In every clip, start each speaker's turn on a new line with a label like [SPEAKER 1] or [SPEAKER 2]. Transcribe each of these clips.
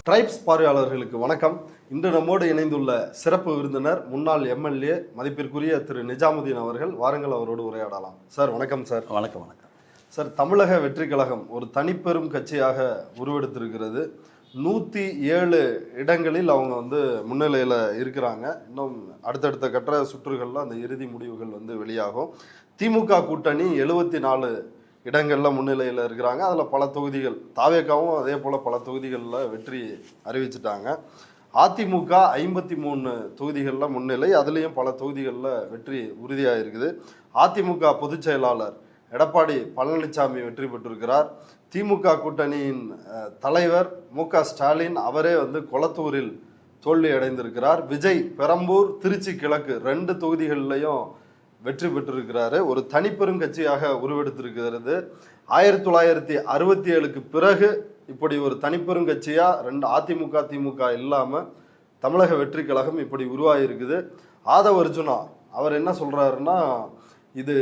[SPEAKER 1] Tribes பார்வையாளர்களுக்கு வணக்கம். இன்று நம்மோடு இணைந்துள்ள சிறப்பு விருந்தினர் முன்னாள் எம்எல்ஏ மதிப்பிற்குரிய திரு நிஜாமுதீன் அவர்கள். வாருங்கள், அவரோடு உரையாடலாம். சார் வணக்கம். சார்
[SPEAKER 2] வணக்கம்.
[SPEAKER 1] சார், தமிழக வெற்றி கழகம் ஒரு தனிப்பெரும் கட்சியாக உருவெடுத்திருக்கிறது. 107 இடங்களில் அவங்க முன்னிலையில் இருக்கிறாங்க. இன்னும் அடுத்தடுத்த கட்ட சுற்றுகளில் அந்த இறுதி முடிவுகள் வெளியாகும். திமுக கூட்டணி 74 இடங்களில் முன்னிலையில் இருக்கிறாங்க. அதில் பல தொகுதிகள், தாவேக்காவும் அதே போல் பல தொகுதிகளில் வெற்றி அறிவிச்சிட்டாங்க. அதிமுக 53 தொகுதிகளில் முன்னிலை, அதுலேயும் பல தொகுதிகளில் வெற்றி உறுதியாக இருக்குது. அதிமுக பொதுச் செயலாளர் எடப்பாடி பழனிசாமி வெற்றி பெற்றிருக்கிறார். திமுக கூட்டணியின் தலைவர் மு.க. ஸ்டாலின் அவரே கொளத்தூரில் தோல்வி அடைந்திருக்கிறார். விஜய் பெரம்பூர், திருச்சி கிழக்கு 2 தொகுதிகளிலையும் வெற்றி பெற்றிருக்கிறாரு. ஒரு தனிப்பெரும் கட்சியாக உருவெடுத்திருக்கிறது. 1967க்கு பிறகு இப்படி ஒரு தனிப்பெரும் கட்சியா அதிமுக திமுக இல்லாம தமிழக வெற்றி கழகம் இப்படி உருவாகிருக்குது. ஆதவ அர்ஜுனா அவர் என்ன சொல்றாருன்னா, இது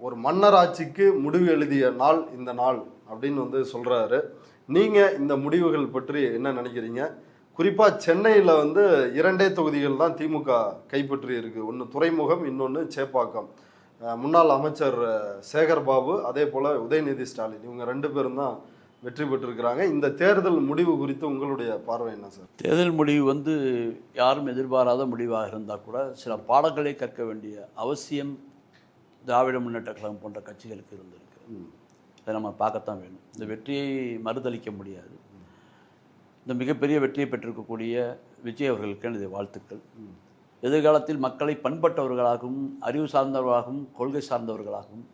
[SPEAKER 1] ஒரு மன்னராட்சிக்கு முடிவு எழுதிய நாள் இந்த நாள் அப்படின்னு சொல்றாரு. நீங்க இந்த முடிவுகள் பற்றி என்ன நினைக்கிறீங்க? குறிப்பா சென்னையில் 2 தொகுதிகள் தான் திமுக கைப்பற்றி இருக்கு. ஒன்று துறைமுகம், இன்னொன்று சேப்பாக்கம். முன்னாள் அமைச்சர் சேகர் பாபு, அதே போல உதயநிதி ஸ்டாலின், இவங்க 2 பேரும் தான் வெற்றி பெற்றிருக்கிறாங்க. இந்த தேர்தல் முடிவு குறித்து உங்களுடைய பார்வை என்ன சார்?
[SPEAKER 2] தேர்தல் முடிவு யாரும் எதிர்பாராத முடிவாக இருந்தால் கூட சில பாடங்களை கற்க வேண்டிய அவசியம் திராவிட முன்னேற்ற கழகம் போன்ற கட்சிகளுக்கு இருந்திருக்கு. அதை நம்ம பார்க்கத்தான் வேணும். இந்த வெற்றியை மறுதளிக்க முடியாது. இந்த மிகப்பெரிய வெற்றியை பெற்றிருக்கக்கூடிய விஜய் அவர்களுக்கு எனது வாழ்த்துக்கள். எதிர்காலத்தில் மக்களை பண்பட்டவர்களாகவும் அறிவு சார்ந்தவர்களாகவும் கொள்கை சார்ந்தவர்களாகவும்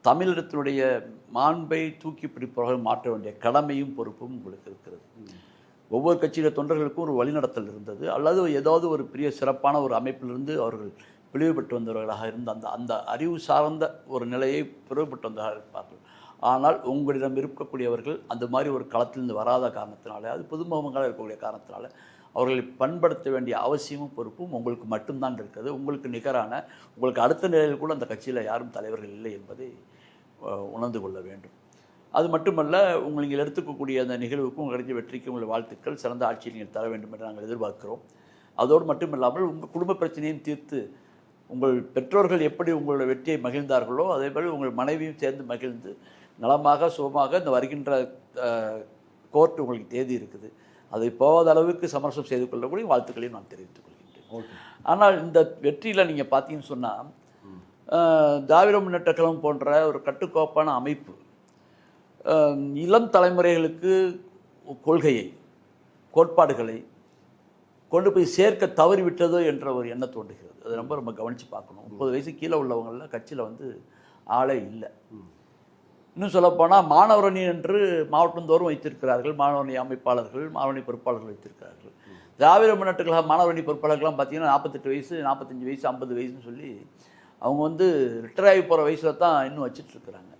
[SPEAKER 2] தமிழகத்தினுடைய மாண்பை தூக்கி பிடிப்பவர்கள் மாற்ற வேண்டிய கடமையும் பொறுப்பும் உங்களுக்கு இருக்கிறது. ஒவ்வொரு கட்சியில தொண்டர்களுக்கும் ஒரு வழிநடத்தல் இருந்தது, அல்லது ஏதாவது ஒரு பெரிய சிறப்பான ஒரு அமைப்பிலிருந்து அவர்கள் பிரிவுபட்டு வந்தவர்களாக இருந்த அந்த அறிவு சார்ந்த ஒரு நிலையை பிரிவுபட்டு வந்தவர்களாக இருப்பார்கள். ஆனால் உங்களிடம் இருக்கக்கூடியவர்கள் அந்த மாதிரி ஒரு களத்திலிருந்து வராத காரணத்தினால, அது புதுமுகங்களாக இருக்கக்கூடிய காரணத்தினால அவர்களை பண்படுத்த வேண்டிய அவசியமும் பொறுப்பும் உங்களுக்கு மட்டும்தான் இருக்கிறது. உங்களுக்கு நிகரான, உங்களுக்கு அடுத்த நிலையில் கூட அந்த கட்சியில் யாரும் தலைவர்கள் இல்லை என்பதை உணர்ந்து கொள்ள வேண்டும். அது மட்டுமல்ல, நீங்கள் எடுத்துக்கக்கூடிய அந்த நிகழ்வுக்கும் உங்கள் கிடைச்ச வெற்றிக்கும் உங்கள் வாழ்த்துக்கள். சிறந்த ஆட்சியை நீங்கள் தர வேண்டும் என்று நாங்கள் எதிர்பார்க்கிறோம். அதோடு மட்டுமில்லாமல் உங்கள் குடும்ப பிரச்சனையும் தீர்த்து, உங்கள் பெற்றோர்கள் எப்படி உங்களோட வெற்றியை மகிழ்ந்தார்களோ அதே போல் உங்கள் மனைவியும் சேர்ந்து மகிழ்ந்து நலமாக சுகமாக இந்த வருகின்ற கோர்ட் உங்களுக்கு தேதி இருக்குது, அதை போகாத அளவுக்கு சமரசம் செய்து கொள்ளக்கூடிய வாழ்த்துக்களையும் நான் தெரிவித்துக் கொள்கின்றேன். ஆனால் இந்த வெற்றியில் நீங்கள் பார்த்தீங்கன்னு சொன்னால், திராவிட முன்னேற்ற கழகம் போன்ற ஒரு கட்டுக்கோப்பான அமைப்பு இளம் தலைமுறைகளுக்கு கொள்கையை, கோட்பாடுகளை கொண்டு போய் சேர்க்க தவறிவிட்டதோ என்ற ஒரு எண்ணம் தோன்றுகிறது. அது ரொம்ப கவனித்து பார்க்கணும். 30 வயசு கீழே உள்ளவங்களில் கட்சியில் ஆளே இல்லை. இன்னும் சொல்லப்போனால் மாணவரணி என்று மாவட்டந்தோறும் வைத்திருக்கிறார்கள். மாணவரணி அமைப்பாளர்கள், மாணவரணி பொறுப்பாளர்கள் வைத்திருக்கிறார்கள். திராவிட முன்னேற்ற கழக மாணவரணி பொறுப்பாளர்கள்லாம் பார்த்தீங்கன்னா 48 வயசு, 45 வயசு, 50 வயசுன்னு சொல்லி அவங்க ரிட்டையர் ஆகி போகிற வயசில் தான் இன்னும் வச்சுட்ருக்குறாங்க.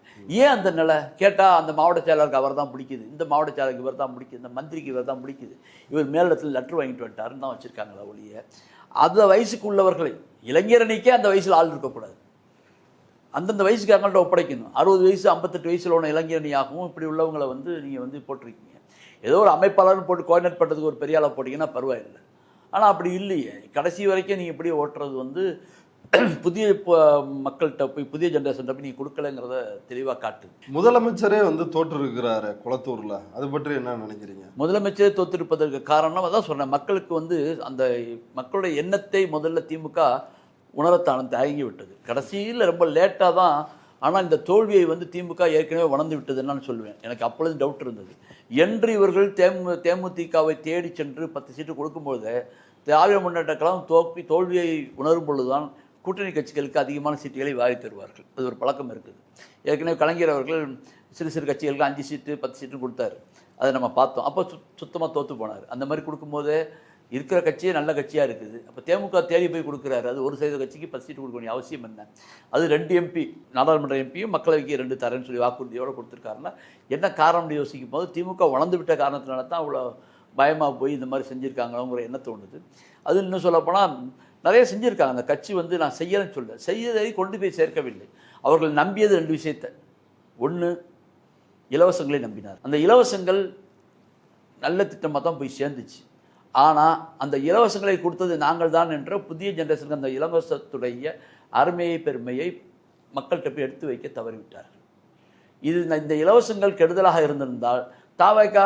[SPEAKER 2] ஏன் அந்த நிலை கேட்டால், அந்த மாவட்ட செயலருக்கு அவர் தான் பிடிக்குது, இந்த மாவட்ட செயலருக்கு இவர் தான் பிடிக்குது, இந்த மந்திரிக்கு இவர் தான் பிடிக்குது, இவர் மேலிடத்தில் லெட்ரு வாங்கிட்டு வந்துட்டாருன்னு தான் வச்சுருக்காங்களா ஒழிய, அந்த வயசுக்கு உள்ளவர்களை, இளைஞரணிக்கே அந்த வயசில் ஆள் இருக்கக்கூடாது, அந்தந்த வயசுக்காரங்கள்ட்ட ஒப்படைக்கணும். 60 வயசு 58 வயசில் உள்ள இளைஞரணியாகவும் இப்படி உள்ளவங்களை நீங்கள் போட்டிருக்கீங்க. ஏதோ ஒரு அமைப்பாளர்னு போட்டு கோஆர்டினேட் பண்ணுறதுக்கு ஒரு பெரிய ஆளை போட்டிங்கன்னா பரவாயில்லை. ஆனால் அப்படி இல்லையே. கடைசி வரைக்கும் நீங்கள் இப்படி ஓட்டுறது புதிய மக்கள்கிட்ட போய், புதிய ஜென்ரேஷன் போய் நீங்கள் கொடுக்கலங்கிறத தெளிவாக காட்டு.
[SPEAKER 1] முதலமைச்சரே தோற்றிருக்கிறாரு குளத்தூரில், அது பற்றி என்ன நினைக்கிறீங்க?
[SPEAKER 2] முதலமைச்சரே தோற்றிருப்பதற்கு காரணம் அதான் சொன்னேன். மக்களுக்கு அந்த மக்களுடைய எண்ணத்தை முதல்ல திமுக உணரத்தான் தயங்கி விட்டது. கடைசியில் ரொம்ப லேட்டாக தான். ஆனால் இந்த தோல்வியை திமுக ஏற்கனவே உணர்ந்து விட்டது என்னன்னு சொல்லுவேன். எனக்கு அப்பொழுது டவுட் இருந்தது. என்று இவர்கள் தேமுதிகவை தேடி சென்று 10 சீட்டு கொடுக்கும்போது திராவிட முன்னேற்ற கழகம் தோல்வியை உணரும் பொழுதுதான் கூட்டணி கட்சிகளுக்கு அதிகமான சீட்டுகளை வாரி தருவார்கள். அது ஒரு பழக்கம் இருக்குது. ஏற்கனவே கலைஞர் அவர்கள் சிறு சிறு கட்சிகளுக்கு 5 சீட்டு 10 சீட்டு கொடுத்தாரு. அதை நம்ம பார்த்தோம். அப்போ சுத்தமாக தோற்று போனார். அந்த மாதிரி கொடுக்கும்போது இருக்கிற கட்சியே நல்ல கட்சியாக இருக்குது. அப்போ தேமுக தேடி போய் கொடுக்குறாரு. அது ஒரு சதவீத கட்சிக்கு 10 சீட்டு கொடுக்க வேண்டிய அவசியம் என்ன? அது 2 எம்பி, நாடாளுமன்ற எம்பியும் மக்களவைக்கு 2 தரேன்னு சொல்லி வாக்குறுதியோடு கொடுத்துருக்காருன்னா என்ன காரணம்னு யோசிக்கும் போது, திமுக வளர்ந்து விட்ட காரணத்தினால தான் அவ்வளோ பயமாக போய் இந்த மாதிரி செஞ்சுருக்காங்களோங்கிற எண்ணம் தோணுது. அது இன்னும் சொல்லப்போனால் நிறைய செஞ்சுருக்காங்க. அந்த கட்சி நான் செய்யலைன்னு சொல்ல, செய்யதை கொண்டு போய் சேர்க்கவில்லை. அவர்கள் நம்பியது 2 விஷயத்தை. ஒன்று, இலவசங்களை நம்பினார். அந்த இலவசங்கள் நல்ல திட்டமாக தான் போய் சேர்ந்துச்சு. ஆனால் அந்த இலவசங்களை கொடுத்தது நாங்கள் தான் என்ற புதிய ஜென்ரேஷனுக்கு அந்த இலவசத்துடைய அருமையை பெருமையை மக்கள்கிட்ட போய் எடுத்து வைக்க தவறிவிட்டார்கள். இது இந்த இலவசங்கள் கெடுதலாக இருந்திருந்தால் தாவைக்கா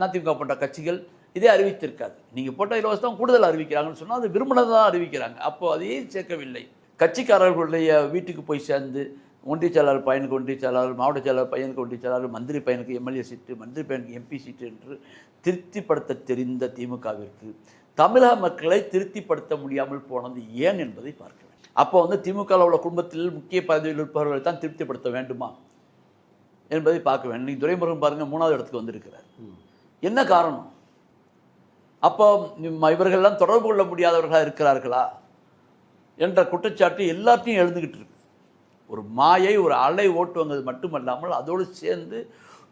[SPEAKER 2] அதிமுக போன்ற கட்சிகள் இதே அறிவித்திருக்காது. நீங்கள் போட்ட இலவசம் கூடுதல் அறிவிக்கிறாங்கன்னு சொன்னால் அது விரும்பினதை தான் அறிவிக்கிறாங்க. அப்போது அதையே சேர்க்கவில்லை. கட்சிக்காரர்களுடைய வீட்டுக்கு போய் சேர்ந்து ஒன்றிய செயலாளர் பையனுக்கு ஒன்றிய செயலாளர், மாவட்ட செயலாளர் பையனுக்கு ஒன்றிய செயலாளர், மந்திரி பையனுக்கு எம்எல்ஏ சீட்டு, மந்திரி பையனுக்கு எம்பி சீட்டு என்று திருப்திப்படுத்த தெரிந்த திமுகவிற்கு தமிழக மக்களை திருப்திப்படுத்த முடியாமல் போனது ஏன் என்பதை பார்க்க வேண்டும். அப்போ திமுகவில் உள்ள குடும்பத்தில் முக்கிய பதவியில் இருப்பவர்களை தான் திருப்திப்படுத்த வேண்டுமா என்பதை பார்க்க வேண்டும். நீங்கள் துரைமுருகன் பாருங்கள், 3வது இடத்துக்கு வந்திருக்கிறார். என்ன காரணம்? அப்போ இவர்கள்லாம் தொடர்பு கொள்ள முடியாதவர்களாக இருக்கிறார்களா என்ற குற்றச்சாட்டு எல்லாத்தையும் எழுந்துக்கிட்டு இருக்கு. ஒரு மாயை, ஒரு அலை ஓட்டுவங்கிறது மட்டுமல்லாமல் அதோடு சேர்ந்து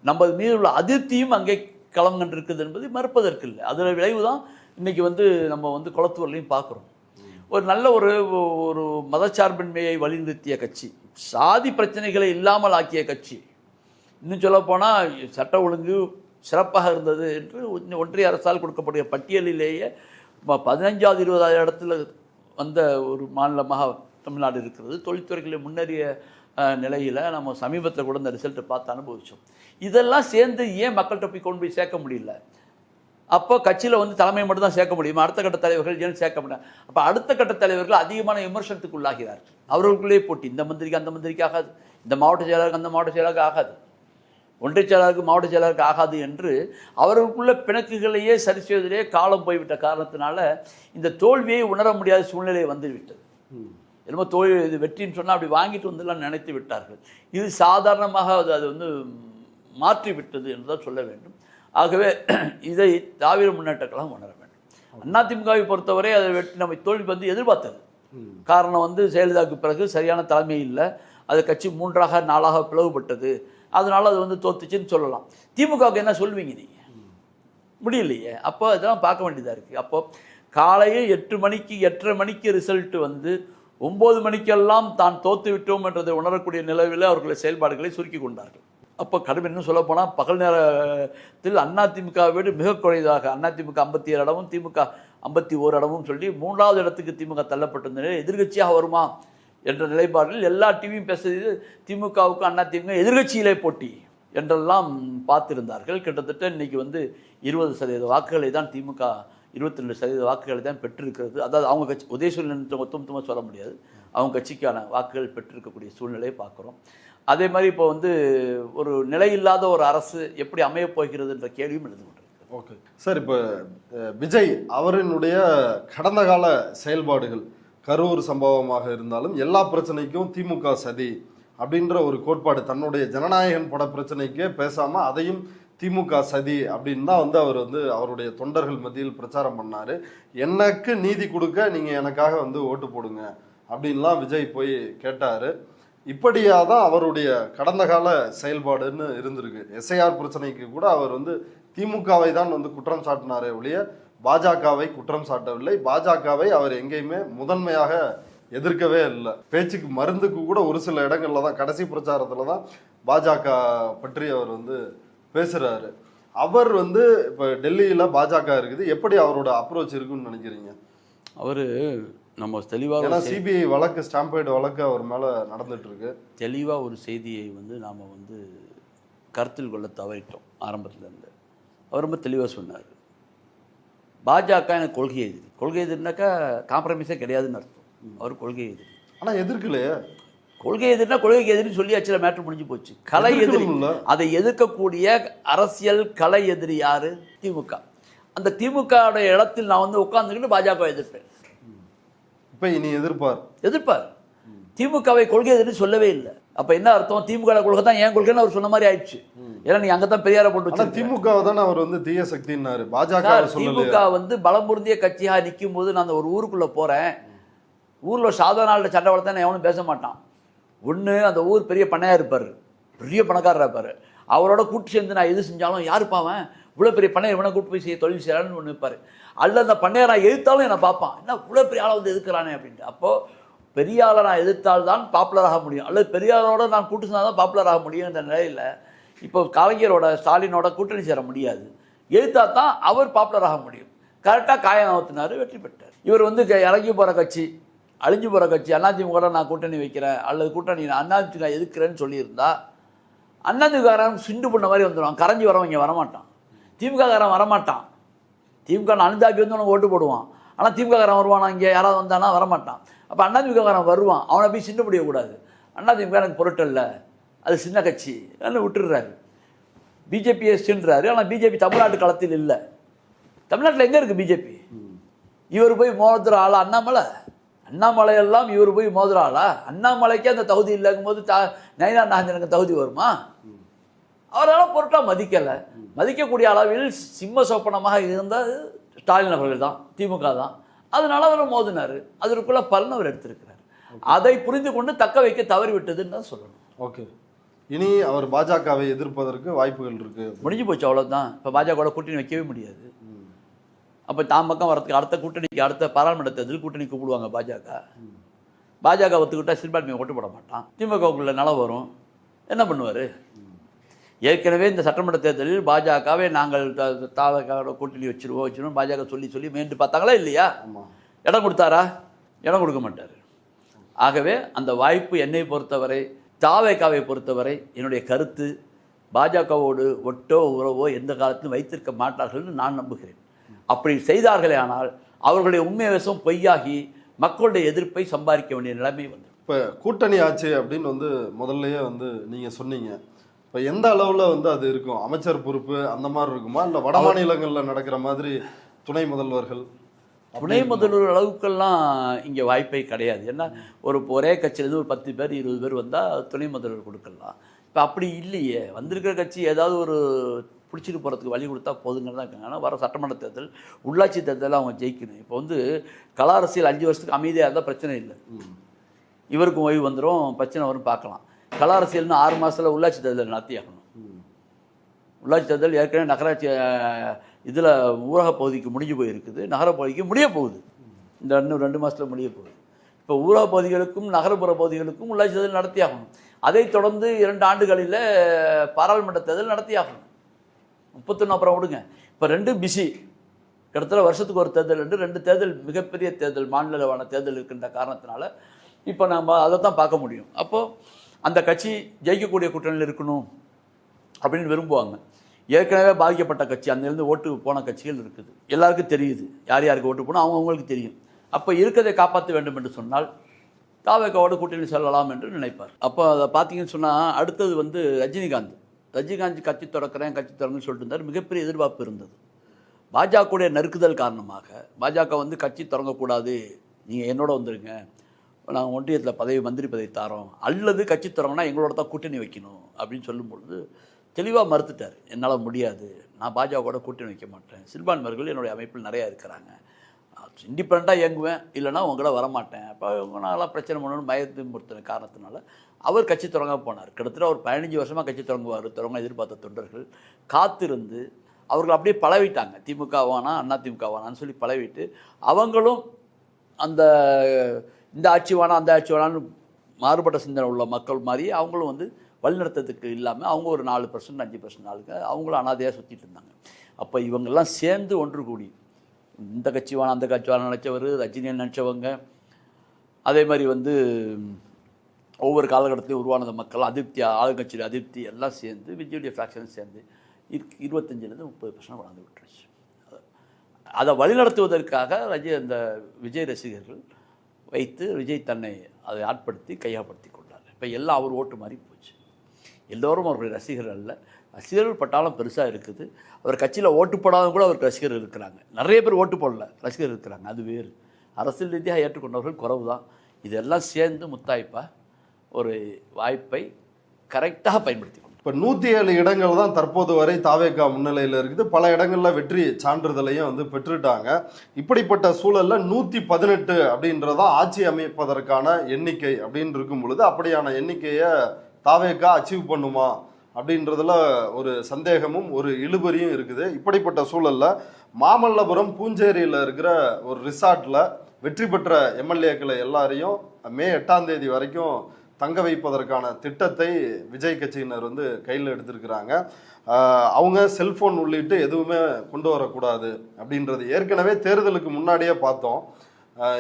[SPEAKER 2] நம்ம மீது உள்ள அதிருப்தியும் அங்கே களம் கண்டிருக்குது என்பது மறுப்பதற்கு இல்லை. அதில் விளைவு தான் இன்றைக்கி நம்ம குளத்தூர்லையும் பார்க்குறோம். ஒரு நல்ல ஒரு மதச்சார்பின்மையை வலியுறுத்திய கட்சி, சாதி பிரச்சனைகளை இல்லாமல் ஆக்கிய கட்சி, இன்னும் சொல்லப்போனால் சட்ட ஒழுங்கு சிறப்பாக இருந்தது என்று ஒன்றிய அரசால் கொடுக்கக்கூடிய பட்டியலிலேயே 15வது 20வது இடத்துல வந்த ஒரு மாநிலமாக தமிழ்நாடு இருக்கிறது. தொழில்துறைகளில் முன்னேறிய நிலையில் நம்ம சமீபத்தில் கூட இந்த ரிசல்ட்டை பார்த்து அனுபவித்தோம். இதெல்லாம் சேர்ந்து ஏன் மக்கள்கிட்ட போய் கொண்டு போய் சேர்க்க முடியல? அப்போ கட்சியில் தலைமை மட்டும் தான் சேர்க்க முடியுமா? அடுத்த கட்ட தலைவர்கள் ஏன் சேர்க்க முடியாது? அப்போ அடுத்த கட்ட தலைவர்கள் அதிகமான விமர்சனத்துக்கு உள்ளாகிறார்கள். அவர்களுக்குள்ளே போட்டி, இந்த மந்திரிக்கு அந்த மந்திரிக்கு ஆகாது, இந்த மாவட்ட செயலாளருக்கு அந்த மாவட்ட செயலாளருக்கு ஆகாது, ஒன்றிய செயலாளருக்கு மாவட்ட செயலாளருக்கு ஆகாது என்று அவர்களுக்குள்ள பிணக்குகளையே சரி செய்வதிலே காலம் போய்விட்ட காரணத்தினால இந்த தோல்வியை உணர முடியாத சூழ்நிலை வந்துவிட்டது. என்னமோ தோல்வி இது வெற்றின்னு சொன்னால் அப்படி வாங்கிட்டு வந்துலாம் நினைத்து விட்டார்கள். இது சாதாரணமாக அது மாற்றி விட்டது என்று தான் சொல்ல வேண்டும். ஆகவே இதை திராவிட முன்னேற்ற கழகம் உணர வேண்டும். அதிமுகவை பொறுத்தவரை அதை வெற்றி நம்ம தோல்வி எதிர்பார்த்தது. காரணம் ஜெயலலிதாவுக்கு பிறகு சரியான தலைமை இல்லை, அது கட்சி 3ஆக 4ஆக பிளவுபட்டது, அதனால் அது தோத்துச்சுன்னு சொல்லலாம். திமுகவுக்கு என்ன சொல்வீங்க நீங்கள்? முடியலையே. அப்போ இதெல்லாம் பார்க்க வேண்டியதாக இருக்குது. அப்போ காலையில் 8 மணிக்கு 8:30 மணிக்கு ரிசல்ட்டு 9 மணிக்கெல்லாம் தான் தோத்து விட்டோம் என்றதை உணரக்கூடிய நிலவில் அவர்களுடைய செயல்பாடுகளை சுருக்கி கொண்டார்கள். அப்போ கடுமை இன்னும் சொல்லப்போனால் பகல் நேரத்தில் அதிமுகவை விட மிக குறைவாக அதிமுக 57 இடமும் திமுக 51 இடமும் சொல்லி 3வது இடத்துக்கு திமுக தள்ளப்பட்டிருந்த நிலையில் எதிர்கட்சியாக வருமா என்ற நிலைப்பாட்டில் எல்லா டிவியும் பேசுறது திமுகவுக்கு அதிமுக எதிர்கட்சியிலே போட்டி என்றெல்லாம் பார்த்திருந்தார்கள். கிட்டத்தட்ட இன்றைக்கி 20% வாக்குகளை தான் திமுக 22% வாக்குகளை தான் பெற்றிருக்கிறது. அதாவது அவங்க கட்சி உதயசூரியன் மொத்தமாக சொல்ல முடியாது, அவங்க கட்சிக்கான வாக்குகள் பெற்றிருக்கக்கூடிய சூழ்நிலையை பார்க்குறோம். அதே மாதிரி இப்போ ஒரு நிலையில்லாத ஒரு அரசு எப்படி அமையப் போகிறது என்ற கேள்வியும் எழுந்து கொண்டிருக்கு.
[SPEAKER 1] ஓகே சார், இப்போ விஜய் அவரினுடைய கடந்த கால செயல்பாடுகள், கரூர் சம்பவமாக இருந்தாலும் எல்லா பிரச்சனைக்கும் திமுக சதி அப்படின்ற ஒரு கோட்பாடு, தன்னுடைய ஜனநாயகன் பட பிரச்சனைக்கே பேசாமல் அதையும் திமுக சதி அப்படின்னு தான் அவர் அவருடைய தொண்டர்கள் மத்தியில் பிரச்சாரம் பண்ணார். எனக்கு நீதி கொடுக்க நீங்கள் எனக்காக ஓட்டு போடுங்க அப்படின்லாம் விஜய் போய் கேட்டார். இப்படியாக தான் அவருடைய கடந்த கால செயல்பாடுன்னு இருந்திருக்கு. எஸ்ஐஆர் பிரச்சனைக்கு கூட அவர் திமுகவை தான் குற்றம் சாட்டினாரே ஒழிய பாஜகவை குற்றம் சாட்டவில்லை. பாஜகவை அவர் எங்கேயுமே முதன்மையாக எதிர்க்கவே இல்லை. பேச்சுக்கு மருந்துக்கு கூட ஒரு சில இடங்கள்ல தான், கடைசி பிரச்சாரத்தில் தான் பாஜக பற்றி அவர் பேசுகிறாரு. அவர் இப்போ டெல்லியில் பாஜக இருக்குது, எப்படி அவரோட அப்ரோச் இருக்குன்னு நினைக்கிறீங்க?
[SPEAKER 2] அவர் நம்ம தெளிவாக
[SPEAKER 1] சிபிஐ வழக்கு, ஸ்டாம்பேட் வழக்கு அவர் மேலே நடந்துட்டு இருக்கு.
[SPEAKER 2] தெளிவாக ஒரு செய்தியை நாம் கருத்தில் கொள்ள தவறிட்டோம். ஆரம்பத்திலேருந்து அவர் ரொம்ப தெளிவாக சொன்னார், பாஜக எனக்கு கொள்கை எதிரி. கொள்கை எதிரினாக்கா காம்ப்ரமைஸே கிடையாதுன்னு அர்த்தம். அவர் கொள்கை எதிரி. ஆனால்
[SPEAKER 1] எதிர்க்கலையே.
[SPEAKER 2] கொள்கை எதிரினா கொள்கைக்கு எதிரின்னு சொல்லி ஆச்சுல மேட்ரு முடிஞ்சு போச்சு. கலை எதிரி, அதை எதிர்க்கக்கூடிய அரசியல் கலை எதிரி யாரு? திமுக. அந்த திமுக இடத்தில் நான் உட்கார்ந்துக்கிட்டு பாஜக எதிர்ப்பேன்.
[SPEAKER 1] இப்போ இனி
[SPEAKER 2] எதிர்ப்பார். திமுகவை கொள்கை எதிர்ன்னு சொல்லவே இல்லை. அப்ப என்ன அர்த்தம்? திமுக கொள்கை தான் என் கொள்கைன்னு அவர் சொன்ன மாதிரி ஆயிடுச்சு. ஏன்னா நீ அங்கதான் பெரியார போட்டு வச்சு
[SPEAKER 1] திமுக தான் அவர் தீய சக்தின்னாரு. பாஜக
[SPEAKER 2] திமுக பலம் பொருந்திய கட்சியாக நிற்கும் போது நான் ஒரு ஊருக்குள்ள போறேன், ஊர்ல சாதாரண சண்டை வளர்த்தா எவனும் பேச மாட்டான். ஒன்று அந்த ஊர் பெரிய பண்ணையா இருப்பார், பெரிய பணக்காரராக இருப்பார், அவரோட கூட்டு சேர்ந்து நான் எது செஞ்சாலும் யாருப்பாவன் இவ்வளோ பெரிய பண்ணையை இவனை கூட்டு போய் செய்ய தொழில் செய்யறான்னு ஒன்று இருப்பார். அல்ல அந்த பண்ணையை நான் எதிர்த்தாலும் என்னை பார்ப்பான், என்ன இவ்வளோ பெரிய ஆளை எதிர்க்கிறானே அப்படின்ட்டு. அப்போது பெரிய ஆளை நான் எதிர்த்தால்தான் பாப்புலராக முடியும், அல்லது பெரிய ஆளோட நான் கூட்டு சேர்ந்தால் தான் பாப்புலராக முடியும். என்ற நிலையில் இப்போ கலைஞரோட ஸ்டாலினோட கூட்டணி சேர முடியாது. எழுத்தா தான் அவர் பாப்புலர் ஆக முடியும். கரெக்டாக காயம் நகர்த்தினாரு, வெற்றி பெற்றார். இவர் வந்து இறங்கி போகிற கட்சி, அழிஞ்சு போகிற கட்சி, அதிமுக நான் கூட்டணி வைக்கிறேன் அல்லது கூட்டணி அதிமுக எதுக்குறேன்னு சொல்லியிருந்தா அதிமுககாரன் சிண்டு பண்ண மாதிரி வந்துடுவான். கரைஞ்சி வரவன் இங்கே வரமாட்டான். திமுககாரன் வரமாட்டான். திமுக அனுதாபி வந்து உனக்கு ஓட்டு போடுவான். ஆனால் திமுககாரன் வருவானா, இங்கே யாராவது வந்தானா வரமாட்டான். அப்போ அதிமுககாரன் வருவான், அவனை போய் சிண்டு முடியக்கூடாது. அதிமுக எனக்கு பொருட்கள் இல்லை, அது சின்ன கட்சி விட்டுடுறாரு. பிஜேபியை சென்றாரு. ஆனால் பிஜேபி தமிழ்நாட்டு களத்தில் இல்லை. தமிழ்நாட்டில் எங்கே இருக்குது பிஜேபி? இவர் போய் மோதுற ஆளா அண்ணாமலையெல்லாம் இவர் போய் மோதுற ஆளா? அண்ணாமலைக்கே அந்த தகுதி இல்லைங்கும் போது நயினார் நாகேந்திரனுக்கு தகுதி வருமா? அவரால் பொருட்டாக மதிக்கலை. மதிக்கக்கூடிய அளவில் சிம்ம சோப்பனமாக இருந்த ஸ்டாலின் அவர்கள் தான், திமுக தான். அதனால அவர் மோதினார். அதற்குள்ள பலன் அவர் எடுத்திருக்கிறார். அதை புரிந்து கொண்டு தக்க வைக்க தவறிவிட்டதுன்னு தான் சொல்லணும்.
[SPEAKER 1] ஓகே, இனி அவர் பாஜகவை எதிர்ப்பதற்கு வாய்ப்புகள் இருக்கு.
[SPEAKER 2] முடிஞ்சு போச்சு, அவ்வளோதான். இப்போ பாஜகவோட கூட்டணி வைக்கவே முடியாது. அப்போ தாம் பக்கம் வரதுக்கு அடுத்த கூட்டணிக்கு, அடுத்த பாராளுமன்ற தேர்தல் கூட்டணி கூப்பிடுவாங்க பாஜக ஒத்துக்கிட்டால் சிறுபான்மையை ஓட்டு போட மாட்டான். திமுகவுக்குள்ள நலம் வரும். என்ன பண்ணுவார்? ஏற்கனவே இந்த சட்டமன்ற தேர்தலில் பாஜகவை நாங்கள் தாவக கூட்டணி வச்சிருவோம் பாஜக சொல்லி மீண்டு பார்த்தாங்களா இல்லையா? இடம் கொடுத்தாரா? இடம் கொடுக்க மாட்டார். ஆகவே அந்த வாய்ப்பு என்னை பொறுத்தவரை, தாவேகாவை பொறுத்தவரை என்னுடைய கருத்து, பாஜகவோடு ஒட்டோ உறவோ எந்த காலத்திலும் வைத்திருக்க மாட்டார்கள் நான் நம்புகிறேன். அப்படி செய்தார்களே ஆனால் அவர்களுடைய உண்மை விஷம் பொய்யாகி மக்களுடைய எதிர்ப்பை சம்பாதிக்க வேண்டிய நிலைமை வந்து.
[SPEAKER 1] இப்போ கூட்டணி ஆச்சு அப்படின்னு வந்து முதல்லயே வந்து நீங்கள் சொன்னீங்க. இப்போ எந்த அளவில் வந்து அது இருக்கும்? அமைச்சர் பொறுப்பு அந்த மாதிரி இருக்குமா, இல்லை வட மாநிலங்களில் நடக்கிற மாதிரி துணை முதல்வர்கள்?
[SPEAKER 2] துணை முதல்வர் அளவுக்கெல்லாம் இங்கே வாய்ப்பே கிடையாது. ஏன்னா ஒரே கட்சியிலேருந்து ஒரு 10 பேர் 20 பேர் வந்தால் துணை முதல்வர் கொடுக்கலாம். இப்போ அப்படி இல்லையே. வந்திருக்கிற கட்சி ஏதாவது ஒரு பிடிச்சிட்டு போகிறதுக்கு வழி கொடுத்தா போதுங்கிறது தான் இருக்காங்க. ஆனால் வர சட்டமன்ற தேர்தல், உள்ளாட்சி தேர்தலில் அவங்க ஜெயிக்கணும். இப்போ வந்து கல அரசியல் 5 வருஷத்துக்கு அமைதியாக இருந்தால் பிரச்சனை இல்லை. இவருக்கும் ஓய்வு வந்துடும், பிரச்சனை வரும் பார்க்கலாம். கல அரசியல்னு 6 மாதத்தில் உள்ளாட்சி தேர்தல் நடத்தியாகணும். உள்ளாட்சி தேர்தல் ஏற்கனவே நகராட்சி இதில் ஊரக பகுதிக்கு முடிஞ்சு போயிருக்குது, நகர பகுதிக்கு முடிய போகுது. இந்த இன்னும் 2 மாதத்தில் முடிய போகுது. இப்போ ஊரக பகுதிகளுக்கும் நகரப்புற பகுதிகளுக்கும் உள்ளாட்சி தேர்தல் நடத்தியாகணும். அதைத் தொடர்ந்து 2 ஆண்டுகளில் பாராளுமன்ற தேர்தல் நடத்தியாகணும். 31 அப்புறம் விடுங்க. இப்போ 2 பிஸி, கிட்டத்தட்ட வருஷத்துக்கு ஒரு தேர்தல், 2 தேர்தல், மிகப்பெரிய தேர்தல், மாநில அளவான தேர்தல் இருக்கின்ற காரணத்தினால இப்போ நம்ம அதை தான் பார்க்க முடியும். அப்போது அந்த கட்சி ஜெயிக்கக்கூடிய கூட்டணியில் இருக்கணும் அப்படின்னு விரும்புவாங்க. ஏற்கனவே பாதிக்கப்பட்ட கட்சி, அங்கிருந்து ஓட்டு போன கட்சிகள் இருக்குது, எல்லாருக்கும் தெரியுது யார் யாருக்கு ஓட்டு போனால் அவங்களுக்கு தெரியும். அப்போ இருக்கிறதை காப்பாற்ற வேண்டும் என்று சொன்னால் தாவேகாவோட கூட்டணி செல்லலாம் என்று நினைப்பார். அப்போ அதை பார்த்தீங்கன்னு சொன்னால் அடுத்தது வந்து ரஜினிகாந்த் கட்சி திறக்குன்னு சொல்லிட்டு இருந்தார். மிகப்பெரிய எதிர்பார்ப்பு இருந்தது. பாஜகவுடைய நெருக்குதல் காரணமாக பாஜக வந்து கட்சி தொடங்கக்கூடாது, நீங்கள் என்னோட வந்துடுங்க, நாங்கள் ஒன்றியத்தில் மந்திரி பதவி தாரோம், அல்லது கட்சி தொடங்கினா எங்களோட தான் கூட்டணி வைக்கணும் அப்படின்னு சொல்லும்பொழுது தெளிவாக மறுத்துட்டார். என்னால் முடியாது, நான் பாஜகவோட கூட்டணி வைக்க மாட்டேன், சிறுபான்மையர்கள் என்னுடைய அமைப்பில் நிறையா இருக்கிறாங்க, இண்டிபெண்ட்டாக இயங்குவேன், இல்லைனா உங்கள வரமாட்டேன், அப்போ நாங்களாம் பிரச்சனை பண்ணணும்னு பயத்து பொறுத்த காரணத்தினால அவர் கட்சி தொடங்க போனார். கிட்டத்தட்ட ஒரு 15 வருஷமாக கட்சி தொடங்க எதிர்பார்த்த தொண்டர்கள் காத்திருந்து அவர்கள் அப்படியே பழவிட்டாங்க. திமுக வானா அதிமுக வானான்னு சொல்லி பழவிட்டு அவங்களும் இந்த ஆட்சி வேணா அந்த ஆட்சி வேணான்னு மாறுபட்ட சிந்தனை உள்ள மக்கள் மாதிரி அவங்களும் வந்து வழிநடத்தத்துக்கு இல்லாமல் அவங்க ஒரு 4% 5% ஆளுங்க அவங்களும் அனாதையாக சுற்றிட்டு இருந்தாங்க. அப்போ இவங்கெல்லாம் சேர்ந்து ஒன்று கூடி இந்த கட்சி வேணாம் அந்த கட்சி வேணாம் நினச்சவர், ரஜினியை நினச்சவங்க, அதே மாதிரி வந்து ஒவ்வொரு காலகட்டத்திலையும் உருவானது மக்கள் அதிருப்தி, ஆளுங்கட்சியில் அதிருப்தி எல்லாம் சேர்ந்து விஜயுடைய ஃபேக்ஷனும் சேர்ந்து 25% 30% வளர்ந்து விட்டுருச்சு. அதை வழிநடத்துவதற்காக அந்த விஜய் ரசிகர்கள் வைத்து விஜய் தன்னை அதை ஆட்படுத்தி கையகப்படுத்தி கொண்டார். இப்போ எல்லாம் அவர் ஓட்டு மாதிரி போச்சு. எல்லோரும் அவருடைய ரசிகர்கள் அல்ல. ரசிகர்கள் பட்டாலும் பெருசாக இருக்குது. அவர் கட்சியில் ஓட்டு போடாதவங்க கூட அவருக்கு ரசிகர்கள் இருக்கிறாங்க. நிறைய பேர் ஓட்டு போடல, ரசிகர் இருக்கிறாங்க, அது வேறு. அரசியல் ரீதியாக ஏற்றுக்கொண்டவர்கள் குறைவு தான். இதெல்லாம் சேர்ந்து முத்தாய்ப்பாக ஒரு வாய்ப்பை கரெக்டாக பயன்படுத்தி கொண்டு
[SPEAKER 1] இப்போ 107 இடங்கள் தான் தற்போது வரை தாவேகா முன்னிலையில் இருக்குது. பல இடங்களில் வெற்றி சான்றிதழையும் வந்து பெற்றுட்டாங்க. இப்படிப்பட்ட சூழலில் 118 அப்படின்றதான் ஆட்சி அமைப்பதற்கான எண்ணிக்கை அப்படின்னு இருக்கும் பொழுது அப்படியான எண்ணிக்கையை தாவேகா அச்சீவ் பண்ணுமா அப்படின்றதுல ஒரு சந்தேகமும் ஒரு இழுபறியும் இருக்குது. இப்படிப்பட்ட சூழலில் மாமல்லபுரம் பூஞ்சேரியில் இருக்கிற ஒரு ரிசார்ட்டில் வெற்றி பெற்ற எம்எல்ஏக்களை எல்லாரையும் மே 8ஆம் தேதி வரைக்கும் தங்க வைப்பதற்கான திட்டத்தை விஜய் கட்சியினர் வந்து கையில் எடுத்திருக்கிறாங்க. அவங்க செல்போன் உள்ளிட்டு எதுவுமே கொண்டு வரக்கூடாது அப்படின்றது ஏற்கனவே தேர்தலுக்கு முன்னாடியே பார்த்தோம்.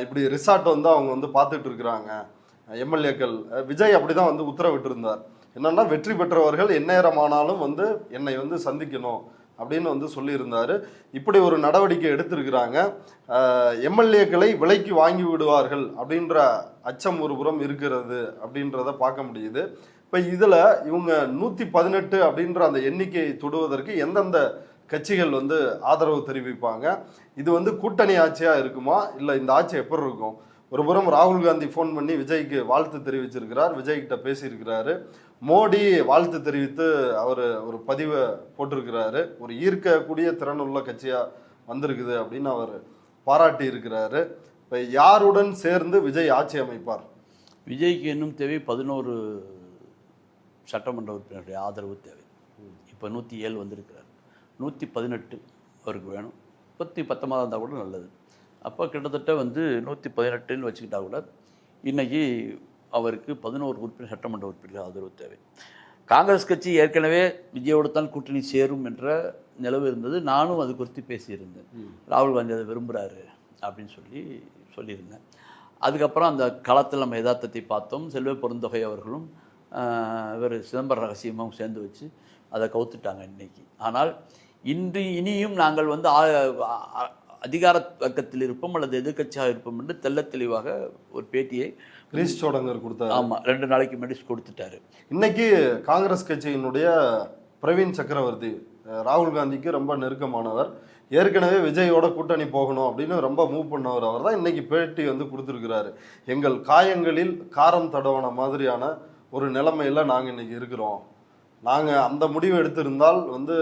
[SPEAKER 1] இப்படி ரிசார்ட் வந்து அவங்க வந்து பார்த்துட்டு இருக்கிறாங்க எம்எல்ஏக்கள். விஜய் அப்படிதான் வந்து உத்தரவிட்டிருந்தார். என்னன்னா வெற்றி பெற்றவர்கள் எந்நேரமானாலும் வந்து என்னை வந்து சந்திக்கணும் அப்படின்னு வந்து சொல்லியிருந்தாரு. இப்படி ஒரு நடவடிக்கை எடுத்திருக்கிறாங்க. எம்எல்ஏக்களை விலைக்கு வாங்கி விடுவார்கள் அப்படின்ற அச்சம் ஒரு புறம் இருக்கிறது அப்படின்றத பார்க்க முடியுது. இப்போ இதில் இவங்க 118 அப்படின்ற அந்த எண்ணிக்கையை தொடுவதற்கு எந்தெந்த கட்சிகள் வந்து ஆதரவு தெரிவிப்பாங்க? இது வந்து கூட்டணி ஆட்சியாக இருக்குமா, இல்லை இந்த ஆட்சி எப்படி இருக்கும்? ஒரு புறம் ராகுல் காந்தி ஃபோன் பண்ணி விஜய்க்கு வாழ்த்து தெரிவிச்சிருக்கிறார், விஜய்கிட்ட பேசியிருக்கிறாரு. மோடி வாழ்த்து தெரிவித்து அவர் ஒரு பதிவை போட்டிருக்கிறாரு. ஒரு ஈர்க்கக்கூடிய திறனுள்ள கட்சியாக வந்திருக்குது அப்படின்னு அவர் பாராட்டி இருக்கிறாரு. இப்போ யாருடன் சேர்ந்து விஜய் ஆட்சி அமைப்பார்?
[SPEAKER 2] விஜய்க்கு இன்னும் தேவை 11 சட்டமன்ற உறுப்பினருடைய ஆதரவு தேவை. இப்போ 107 வந்திருக்கிறார். 118 அவருக்கு வேணும். 19 இருந்தால் கூட நல்லது. அப்போ கிட்டத்தட்ட வந்து 118ன்னு வச்சுக்கிட்டா கூட இன்றைக்கி அவருக்கு 11 உறுப்பினர் சட்டமன்ற உறுப்பினர் ஆதரவு தேவை. காங்கிரஸ் கட்சி ஏற்கனவே விஜயோடு தான் கூட்டணி சேரும் என்ற நிலவு இருந்தது. நானும் அது குறித்து பேசியிருந்தேன். ராகுல் காந்தி அதை விரும்புகிறாரு அப்படின்னு சொல்லியிருந்தேன். அதுக்கப்புறம் அந்த களத்தில் நம்ம யதார்த்தத்தை பார்த்தோம். செல்வ பெருந்தொகை அவர்களும் இவர் சிதம்பர ரகசியமும் சேர்ந்து வச்சு அதை கவுத்துட்டாங்க இன்னைக்கு. ஆனால் இனியும் நாங்கள் வந்து அதிகார வர்க்கத்தில் இருப்போம் அல்லது எதிர்கட்சியாக இருப்போம் என்று தெல்ல தெளிவாக ஒரு பேட்டியை
[SPEAKER 1] கிரீஷ் சோடங்கர் கொடுத்தாரு.
[SPEAKER 2] ஆமாம், 2 நாளைக்கு முன்னாடி கொடுத்துட்டாரு.
[SPEAKER 1] இன்னைக்கு காங்கிரஸ் கட்சியினுடைய பிரவீன் சக்கரவர்த்தி ராகுல் காந்திக்கு ரொம்ப நெருக்கமானவர். ஏற்கனவே விஜயோட கூட்டணி போகணும் அப்படின்னு ரொம்ப மூவ் பண்ணவர். அவர் தான் இன்னைக்கு பேட்டி வந்து கொடுத்துருக்கிறாரு. எங்கள் காயங்களில் காரம் தடவன மாதிரியான ஒரு நிலைமையில நாங்கள் இன்னைக்கு இருக்கிறோம். நாங்கள் அந்த முடிவு எடுத்திருந்தால் வந்து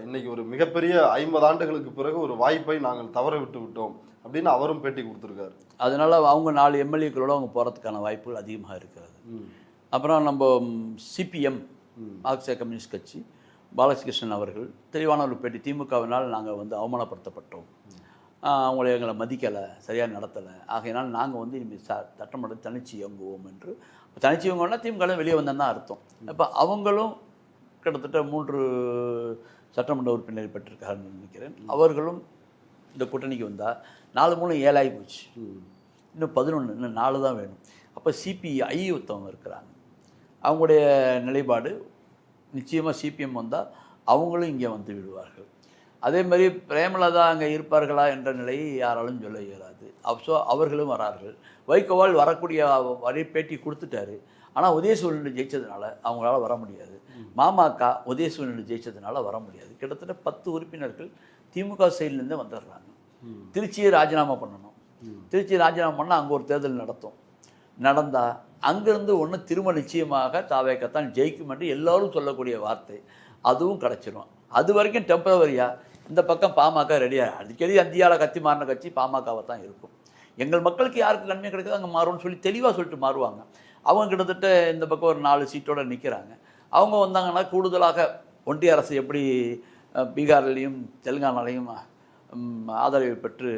[SPEAKER 1] இன்னைக்கு ஒரு மிகப்பெரிய 50 ஆண்டுகளுக்கு பிறகு ஒரு வாய்ப்பை நாங்கள் தவற விட்டு விட்டோம் அப்படின்னு அவரும் பேட்டி கொடுத்துருக்காரு.
[SPEAKER 2] அதனால அவங்க 4 எம்எல்ஏக்களோட அவங்க போகிறதுக்கான வாய்ப்புகள் அதிகமாக இருக்கிறது. அப்புறம் நம்ம சிபிஎம் மார்க்சிய கம்யூனிஸ்ட் கட்சி பாலகிருஷ்ணன் அவர்கள் தெளிவான ஒரு பேட்டி, திமுகவினால் நாங்கள் வந்து அவமானப்படுத்தப்பட்டோம், அவங்கள எங்களை மதிக்கலை, சரியாக நடத்தலை, ஆகையினால் நாங்கள் வந்து இனிமேல் சட்டமன்ற தனிச்சு இயங்குவோம் என்று. தனிச்சு இயங்குவோம்னா திமுக வெளியே வந்தோன்னு தான் அர்த்தம். இப்போ அவங்களும் கிட்டத்தட்ட 3 சட்டமன்ற உறுப்பினர் பெற்றிருக்காருன்னு நினைக்கிறேன். அவர்களும் இந்த கூட்டணிக்கு வந்தால் 4 3 7 ஆகி போச்சு. இன்னும் 11, இன்னும் 4 தான் வேணும். அப்போ சிபிஐ ஒருத்தவங்க இருக்கிறாங்க. அவங்களுடைய நிலைப்பாடு நிச்சயமாக சிபிஎம் வந்தால் அவங்களும் இங்கே வந்து விடுவார்கள். அதே மாதிரி பிரேமலதா அங்கே இருப்பார்களா என்ற நிலையை யாராலும் சொல்ல இயலாது. ஸோ அவர்களும் வரார்கள். வைகோவால் வரக்கூடிய வரை பேட்டி கொடுத்துட்டாரு. ஆனால் உதயசூரியன் ஜெயிச்சதுனால அவங்களால வர முடியாது. மாமக உதயசூரியன் ஜெயிச்சதுனால வர முடியாது. கிட்டத்தட்ட 10 உறுப்பினர்கள் திமுக சைட்லேருந்தே வந்துடுறாங்க. திருச்சியை ராஜினாமா பண்ணணும். திருச்சி ராஜினாமா பண்ணால் அங்கே ஒரு தேர்தல் நடந்தால் அங்கேருந்து ஒன்று திரும்ப நிச்சயமாக தாவேக்கத்தான் ஜெயிக்கும் என்று எல்லோரும் சொல்லக்கூடிய வார்த்தை, அதுவும் கிடச்சிரும். அது வரைக்கும் டெம்பரவரியாக இந்த பக்கம் பாமக ரெடியாக, அடிக்கடி இந்தியாவில் கத்தி மாறின கட்சி பாமகவை தான் இருக்கும். எங்கள் மக்களுக்கு யாருக்கு நன்மை கிடைக்குதோ அங்கே மாறும்னு சொல்லி தெளிவாக சொல்லிட்டு மாறுவாங்க. அவங்க கிட்டத்தட்ட இந்த பக்கம் ஒரு 4 சீட்டோடு நிற்கிறாங்க. அவங்க வந்தாங்கன்னா கூடுதலாக ஒன்றிய அரசு எப்படி பீகார்லேயும் தெலுங்கானாலையும் ஆதரவை பெற்று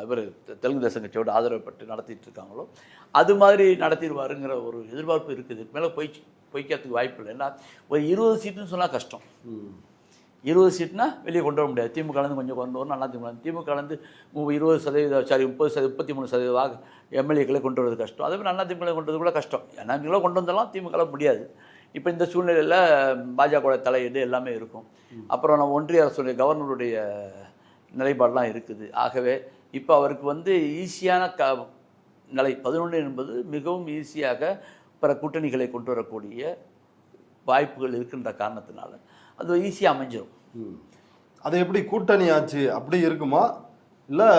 [SPEAKER 2] இவர் தெலுங்கு தேசம் கட்சியோட ஆதரவு பெற்று நடத்திட்டு இருக்காங்களோ அது மாதிரி நடத்திடுவாருங்கிற ஒரு எதிர்பார்ப்பு இருக்குது. மேலே பொய்க்கிறதுக்கு வாய்ப்பு இல்லை. ஏன்னா ஒரு 20 சீட்டுன்னு சொன்னால் கஷ்டம். 20 சீட்னா வெளியே கொண்டு வர முடியாது. திமுகலேருந்து கொஞ்சம் கொண்டு வரணும், அண்ணா திமுகலேருந்து 20% 33% எம்எல்ஏக்களை கொண்டு வரது கஷ்டம். அதே மாதிரி அண்ணா திமுக கொண்டு வரது கூட கஷ்டம். அண்ணா கொண்டு வந்தாலும் திமுக முடியாது. இப்போ இந்த சூழ்நிலையில் பாஜக தலையீடு எல்லாமே இருக்கும். அப்புறம் நம்ம ஒன்றிய அரசுடைய கவர்னருடைய நிலைப்பாடெலாம் இருக்குது. ஆகவே இப்போ அவருக்கு வந்து ஈஸியான நிலை 11 என்பது மிகவும் ஈஸியாக பிற கூட்டணிகளை கொண்டு வரக்கூடிய வாய்ப்புகள் இருக்கின்ற காரணத்தினால அது ஈஸியாக அமைஞ்சிடும்.
[SPEAKER 1] அது எப்படி கூட்டணி ஆச்சு அப்படி இருக்குமா, இல்லை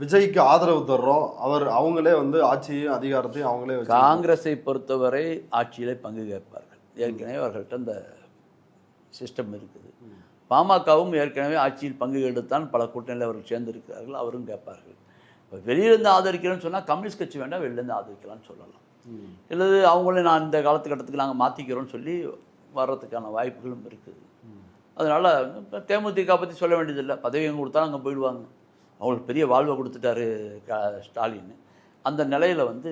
[SPEAKER 1] விஜய்க்கு ஆதரவு தர்றோம் அவங்களே வந்து ஆட்சியும் அதிகாரத்தையும் அவங்களே?
[SPEAKER 2] காங்கிரஸை பொறுத்தவரை ஆட்சியிலே பங்கு கேட்பார்கள். ஏற்கனவே அவர்கள்ட்ட அந்த சிஸ்டம் இருக்குது. பாமகவும் ஏற்கனவே ஆட்சியில் பங்கு எடுத்தான் பல கூட்டணியில் அவர்கள் சேர்ந்திருக்கிறார்கள். அவரும் கேட்பார்கள். இப்போ வெளியிலேருந்து ஆதரிக்கிறேன்னு சொன்னால் கம்யூனிஸ்ட் கட்சி வேண்டாம், வெளியிலேருந்து ஆதரிக்கலாம்னு சொல்லலாம். இல்லது அவங்களே நான் இந்த காலத்துக்கட்டத்துக்கு நாங்கள் மாற்றிக்கிறோன்னு சொல்லி வர்றதுக்கான வாய்ப்புகளும் இருக்குது. அதனால் தேமுதிக பற்றி சொல்ல வேண்டியதில்லை. பதவி எங்கே கொடுத்தாலும் அங்கே போயிடுவாங்க. அவங்களுக்கு பெரிய வாழ்வை கொடுத்துட்டாரு ஸ்டாலின். அந்த நிலையில் வந்து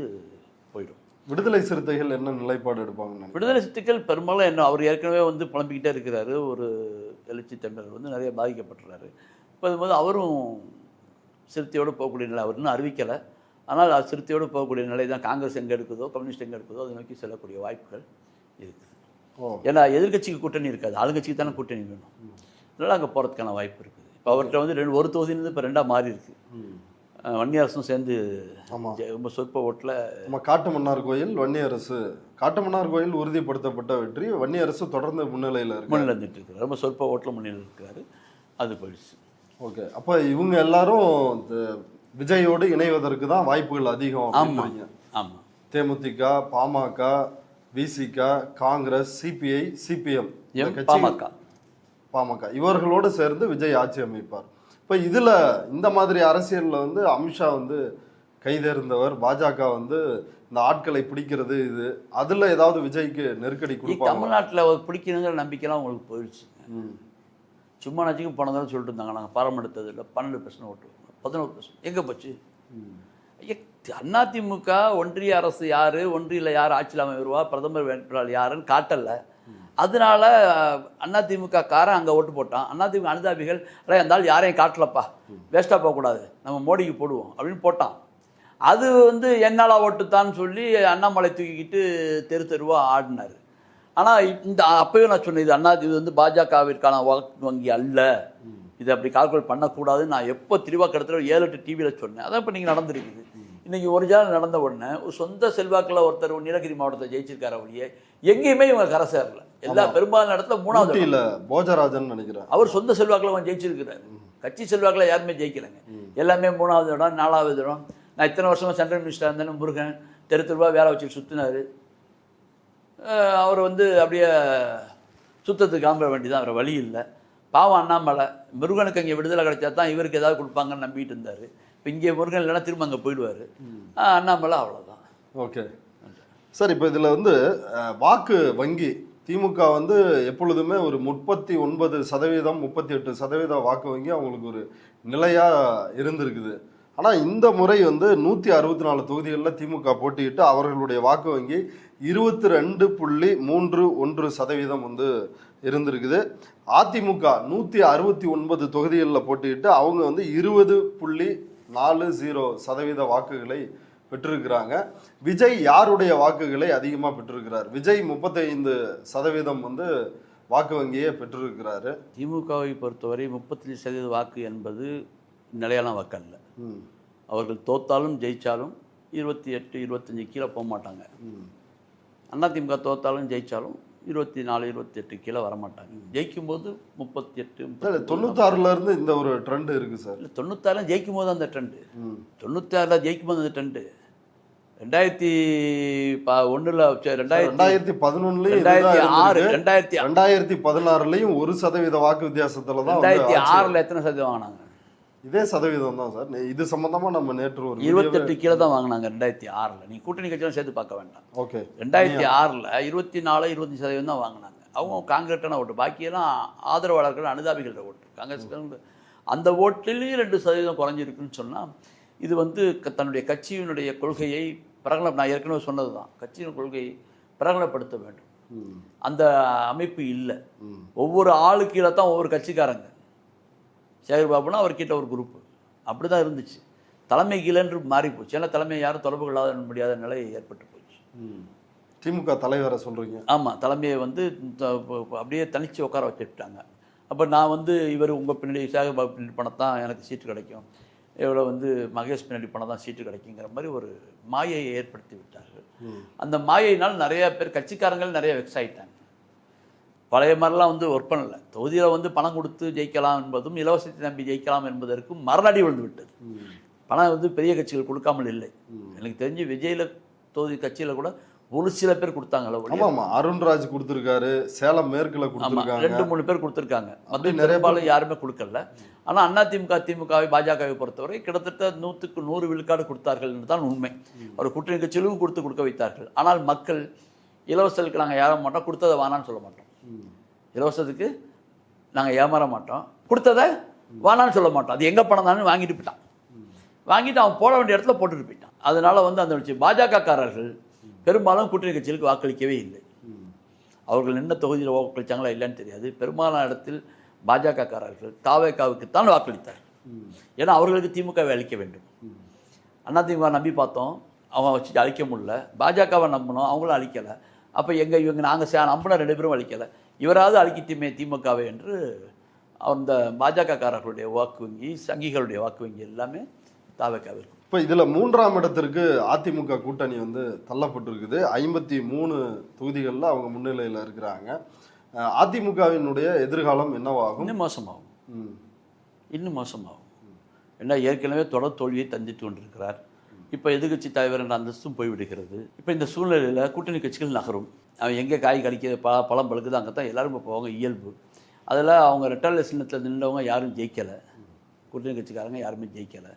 [SPEAKER 2] போயிடும்.
[SPEAKER 1] விடுதலை சிறுத்தைகள் என்ன நிலைப்பாடு எடுப்பாங்க?
[SPEAKER 2] விடுதலை சிறுத்தைகள் பெரும்பாலும் என்ன, அவர் ஏற்கனவே வந்து புலம்பிக்கிட்டே இருக்கிறாரு. ஒரு எழுச்சி தமிழர் வந்து நிறைய பாதிக்கப்பட்டுறாரு. இப்போ அதுபோது அவரும் சிறுத்தையோடு போகக்கூடிய நிலை அவர் இன்னும் அறிவிக்கலை. ஆனால் அது சிறுத்தையோடு போகக்கூடிய நிலை தான் காங்கிரஸ் எங்கே எடுக்குதோ, கம்யூனிஸ்ட் எங்கே எடுக்குதோ அதை நோக்கி செல்லக்கூடிய வாய்ப்புகள் இருக்குது. ஏன்னா எதிர்கட்சிக்கு கூட்டணி இருக்காது, ஆளுங்கட்சிக்கு தானே கூட்டணி வேணும். அதனால் அங்கே போகிறதுக்கான வாய்ப்பு இருக்குது. இப்போ அவர்கிட்ட வந்து ஒரு தொகுதியிலேருந்து இப்போ 2ஆக மாறி இருக்கு. வன்னியரசும் சேர்ந்து ரொம்ப சொற்ப ஓட்டில்
[SPEAKER 1] நம்ம காட்டுமன்னார் கோயில் வன்னியரசு, காட்டுமன்னார் கோயில் உறுதிப்படுத்தப்பட்ட வெற்றி, வன்னியரசு தொடர்ந்து முன்னிலையில்
[SPEAKER 2] இருந்துட்டு இருக்காரு. ரொம்ப சொற்ப ஓட்டில் முன்னிலையில் இருக்கிறாரு. அது போயிடுச்சு.
[SPEAKER 1] ஓகே, அப்போ இவங்க எல்லாரும் விஜயோடு இணைவதற்கு தான் வாய்ப்புகள் அதிகம்.
[SPEAKER 2] ஆமாம் ஆமாம்.
[SPEAKER 1] தேமுதிக, பாமக, விசிக, காங்கிரஸ், சிபிஐ, சிபிஎம், பாமக இவர்களோடு சேர்ந்து விஜய் ஆட்சி அமைப்பார். இப்போ இதில் இந்த மாதிரி அரசியலில் வந்து அமித்ஷா வந்து கைதேர்ந்தவர், பாஜக வந்து இந்த ஆட்களை பிடிக்கிறது, இது அதில் ஏதாவது விஜய்க்கு நெருக்கடி கொடுப்பாங்க?
[SPEAKER 2] தமிழ்நாட்டில் பிடிக்கணுங்கிற நம்பிக்கைலாம் உங்களுக்கு போயிடுச்சு. சும்மா நச்சுக்கும் போனதாலும் சொல்லிட்டு இருந்தாங்க, நாங்கள் பாராமடுத்தது இல்லை, 12% ஓட்டு, 11% எங்கே போச்சு? அதிமுக ஒன்றிய அரசு யார், ஒன்றியில் யார் ஆட்சியில் வருவா, பிரதமர் வேட்பாளர் யாருன்னு காட்டலை. அதனால அதிமுக காரன் அங்கே ஓட்டு போட்டான். அதிமுக அனுதாபிகள் இருந்தாலும் யாரையும் காட்டலப்பா, வேஸ்ட்டாக போகக்கூடாது, நம்ம மோடிக்கு போடுவோம் அப்படின்னு போட்டான். அது வந்து என்னால் ஓட்டுத்தான்னு சொல்லி அண்ணாமலை தூக்கிக்கிட்டு தெரு தெருவாக ஆடினார். ஆனால் இந்த அப்போயும் நான் சொன்னேன், இது வந்து பாஜகவிற்கான வாக்கு வங்கி அல்ல, இதை அப்படி கால்குலேட் பண்ணக்கூடாதுன்னு நான் எப்போ தெளிவாக கிடத்துல 7-8 டிவியில் சொன்னேன். அதான் இப்போ நீங்கள் நடந்துருக்குது. இன்றைக்கி ஒரு ஜாலம் நடந்த உடனே ஒரு சொந்த செல்வாக்கில் ஒருத்தர் நீலகிரி மாவட்டத்தை ஜெயிச்சிருக்கார வழியே எங்கேயுமே இவங்க கரை சேரல. எல்லா பெரும்பாலான இடத்துல 3வது
[SPEAKER 1] இல்ல போஜராஜன் நினைக்கிறேன்,
[SPEAKER 2] அவர் சொந்த செல்வாக்கில் அவன் ஜெயிச்சிருக்கிறாரு. கட்சி செல்வாக்கில் யாருமே ஜெயிக்கலைங்க. எல்லாமே 3வது இடம், 4வது இடம். நான் இத்தனை வருஷமாக சென்ட்ரல் மினிஸ்டர் இருந்தேன்னு முருகன் தெரு தெருவா வேலை வச்சு சுற்றினார். அவர் வந்து அப்படியே சுத்தத்துக்கு காமிட வேண்டியதான், அவர் வழி இல்லை. பாவம் அண்ணாமலை, முருகனுக்கு அங்கே விடுதலை கிடைச்சா தான் இவருக்கு ஏதாவது கொடுப்பாங்கன்னு நம்பிட்டு இருந்தார். இப்போ இங்கே முருகன் இல்லைன்னா திரும்ப அங்கே போயிடுவார். அண்ணாமலை அவ்வளோதான்.
[SPEAKER 1] ஓகே சார், இப்போ இதில் வந்து வாக்கு வங்கி திமுக வந்து எப்பொழுதுமே ஒரு 39%, 38% வாக்கு வங்கி அவங்களுக்கு ஒரு நிலையாக இருந்திருக்குது. ஆனால் இந்த முறை வந்து 164 தொகுதிகளில் திமுக போட்டியிட்டு அவர்களுடைய வாக்கு வங்கி 22.31% வந்து இருந்திருக்குது. அதிமுக 169 தொகுதிகளில் போட்டியிட்டு அவங்க வந்து 20.40% வாக்குகளை பெற்றிருக்கிறாங்க. விஜய் யாருடைய வாக்குகளை அதிகமாக பெற்றிருக்கிறார்? விஜய் 35% வந்து வாக்கு வங்கியை பெற்றிருக்கிறாரு.
[SPEAKER 2] திமுகவை பொறுத்தவரை 35% வாக்கு என்பது நிலையான வாக்கு அல்ல. அவர்கள் தோத்தாலும் ஜெயிச்சாலும் 28, 25 கீழே போக மாட்டாங்க. அதிமுக தோத்தாலும் ஜெயிச்சாலும் 24, 28 கீழே வரமாட்டாங்க. ஜெயிக்கும் போது 38,
[SPEAKER 1] 96ல இருந்து இந்த ஒரு ட்ரெண்ட் இருக்கு சார்.
[SPEAKER 2] 96 ஜெயிக்கும் போது அந்த ட்ரெண்டு, 96ல ஜெயிக்கும் போது அந்த ட்ரெண்டு 2001ல
[SPEAKER 1] 2011 2016லையும் 1% வாக்கு வித்தியாசத்துல தான்.
[SPEAKER 2] 2006ல எத்தனை சதவீதம் வாங்கினாங்க?
[SPEAKER 1] இதே சதவீதம் தான் சார். இது சம்பந்தமா நம்ம நேற்று ஒரு
[SPEAKER 2] 28 கீழே தான் வாங்கினாங்க 2006ல. நீ கூட்டணி கட்சியெல்லாம் சேர்த்து பார்க்க வேண்டாம்.
[SPEAKER 1] ஓகே,
[SPEAKER 2] 2006ல 24, 25% தான் வாங்கினாங்க. அவங்க காங்கிரட்டான ஓட்டு, பாக்கியெல்லாம் ஆதரவாளர்கள் அனுதாபிகளோட ஓட்டு. காங்கிரஸ் அந்த ஓட்டிலேயும் 2% குறைஞ்சிருக்குன்னு சொன்னால் இது வந்து தன்னுடைய கட்சியினுடைய கொள்கையை நான் ஏற்கனவே சொன்னது தான், கட்சியின் கொள்கையை பிரகடனப்படுத்த வேண்டும். அந்த அமைப்பு இல்லை. ஒவ்வொரு ஆளு கீழே தான் ஒவ்வொரு கட்சிக்காரங்க. சேகர்பாபுனா அவர்கிட்ட ஒரு குரூப்பு அப்படி தான் இருந்துச்சு. தலைமை கீழன்று மாறி போச்சு. ஏன்னா தலைமை யாரும் தொடர்பு கொள்ளாத முடியாத நிலை ஏற்பட்டு போச்சு.
[SPEAKER 1] திமுக தலைவரை சொல்கிறீங்க?
[SPEAKER 2] ஆமாம், தலைமையை வந்து அப்படியே தனித்து உட்கார வச்சுட்டாங்க. அப்போ நான் வந்து இவர் உங்கள் பின்னாடி சேகர்பாபு பின்னாடி பணத்தான் எனக்கு சீட்டு கிடைக்கும், எவ்வளோ வந்து மகேஷ் பின்னாடி பணம் தான் சீட்டு கிடைக்குங்கிற மாதிரி ஒரு மாயையை ஏற்படுத்தி விட்டார்கள். அந்த மாயையினால் நிறைய பேர் கட்சிக்காரங்கள் நிறைய வெக்ஸ் ஆகிட்டாங்க. பழைய மாதிரிலாம் வந்து ஒர்க் பண்ணலை. தொகுதியில் வந்து பணம் கொடுத்து ஜெயிக்கலாம் என்பதும் இலவசத்தை நம்பி ஜெயிக்கலாம் என்பதற்கும் மரணடி விழுந்து விட்டது. பணம் வந்து பெரிய கட்சிகள் கொடுக்காமல் இல்லை. எனக்கு தெரிஞ்சு விஜயில் தொகுதி கட்சியில் கூட ஒரு சில பேர் கொடுத்தாங்க.
[SPEAKER 1] அருண்ராஜ் கொடுத்துருக்காரு, சேலம் மேற்குல கொடுத்துருக்காங்க,
[SPEAKER 2] 2-3 பேர் கொடுத்துருக்காங்க. மற்ற பெரும்பாலும் யாருமே கொடுக்கல. ஆனால் அதிமுக திமுகவை பாஜகவை பொறுத்தவரை கிட்டத்தட்ட 100க்கு 100 விழுக்காடு கொடுத்தார்கள் என்று தான் உண்மை. அவர் கூட்டணி கட்சியிலும் கொடுக்க வைத்தார்கள். ஆனால் மக்கள் இலவசத்துக்கு நாங்கள் ஏற மாட்டோம், கொடுத்ததை வானான்னு சொல்ல மாட்டோம். இலவசத்துக்கு நாங்கள் ஏமாற மாட்டோம், கொடுத்ததை வானான்னு சொல்ல மாட்டோம். அது எங்கே பணம் தானே வாங்கிட்டு போயிட்டான். வாங்கிட்டு அவன் போட வேண்டிய இடத்துல போட்டுட்டு போயிட்டான். அதனால வந்து அந்த பாஜக காரர்கள் பெரும்பாலும் கூட்டணி கட்சிகளுக்கு வாக்களிக்கவே இல்லை. அவர்கள் நின்ன தொகுதியில் வாக்களித்தாங்களா இல்லைன்னு தெரியாது. பெரும்பாலான இடத்தில் பாஜகக்காரர்கள் தாவேக்காவுக்குத்தான் வாக்களித்தார். ஏன்னா அவர்களுக்கு திமுகவை அழிக்க வேண்டும். அதிமுக நம்பி பார்த்தோம், அவன் வச்சு அழிக்க முடியல. பாஜகவை நம்பினோம், அவங்களும் அழிக்கலை. அப்போ இவங்க நாங்கள் நம்பின 2 பேரும் அழிக்கலை, இவராவது அழிக்கட்டுமே திமுகவை என்று அந்த பாஜகக்காரர்களுடைய வாக்கு வங்கி, சங்கிகளுடைய வாக்கு வங்கி எல்லாமே தாவேக்காவிற்கு.
[SPEAKER 1] இப்போ இதில் 3ஆம் இடத்திற்கு அதிமுக கூட்டணி வந்து தள்ளப்பட்டிருக்குது. 53 தொகுதிகளில் அவங்க முன்னிலையில் இருக்கிறாங்க. அதிமுகவினுடைய எதிர்காலம் என்னவாகும்?
[SPEAKER 2] இன்னும் மோசமாகும். ஏன்னா ஏற்கனவே தொடர் தோல்வியை தந்திட்டு கொண்டிருக்கிறார். இப்போ எதிர்கட்சி தலைவர் என்ற அந்தஸ்தும் போய்விடுகிறது. இப்போ இந்த சூழ்நிலையில் கூட்டணி கட்சிகள் நகரும். அவன் எங்கே காய் கடிக்க பழம் பழுக்குது அங்கே தான் எல்லாரும் போவாங்க, இயல்பு. அதில் அவங்க ரெட்டலை சின்னத்தில் நின்றவங்க யாரும் ஜெயிக்கலை. கூட்டணி கட்சிக்காரங்க யாருமே ஜெயிக்கலை.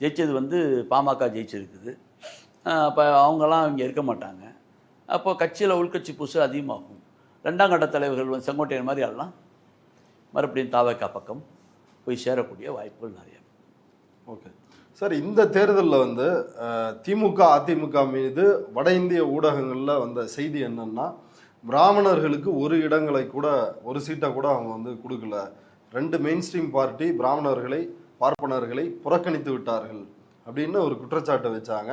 [SPEAKER 2] ஜெயிச்சது வந்து பாமக ஜெயிச்சிருக்குது. அப்போ அவங்கெல்லாம் இங்கே இருக்க மாட்டாங்க. அப்போ கட்சியில் உள்கட்சி பூசு அதிகமாகும். 2ஆம் கட்ட தலைவர்கள் வந்து செங்கோட்டையன் மாதிரி எல்லாம் மறுபடியும் தாவேக்கா பக்கம் போய் சேரக்கூடிய வாய்ப்புகள் நிறைய.
[SPEAKER 1] ஓகே சார், இந்த தேர்தலில் வந்து திமுக அதிமுக மீது வட இந்திய ஊடகங்களில் வந்த செய்தி என்னன்னா, பிராமணர்களுக்கு ஒரு இடங்களை கூட, ஒரு சீட்டை கூட அவங்க வந்து கொடுக்கல. 2 மெயின் ஸ்ட்ரீம் பார்ட்டி பிராமணர்களை, பார்ப்பனர்களை புறக்கணித்து விட்டார்கள் அப்படின்னு ஒரு குற்றச்சாட்டை வச்சாங்க.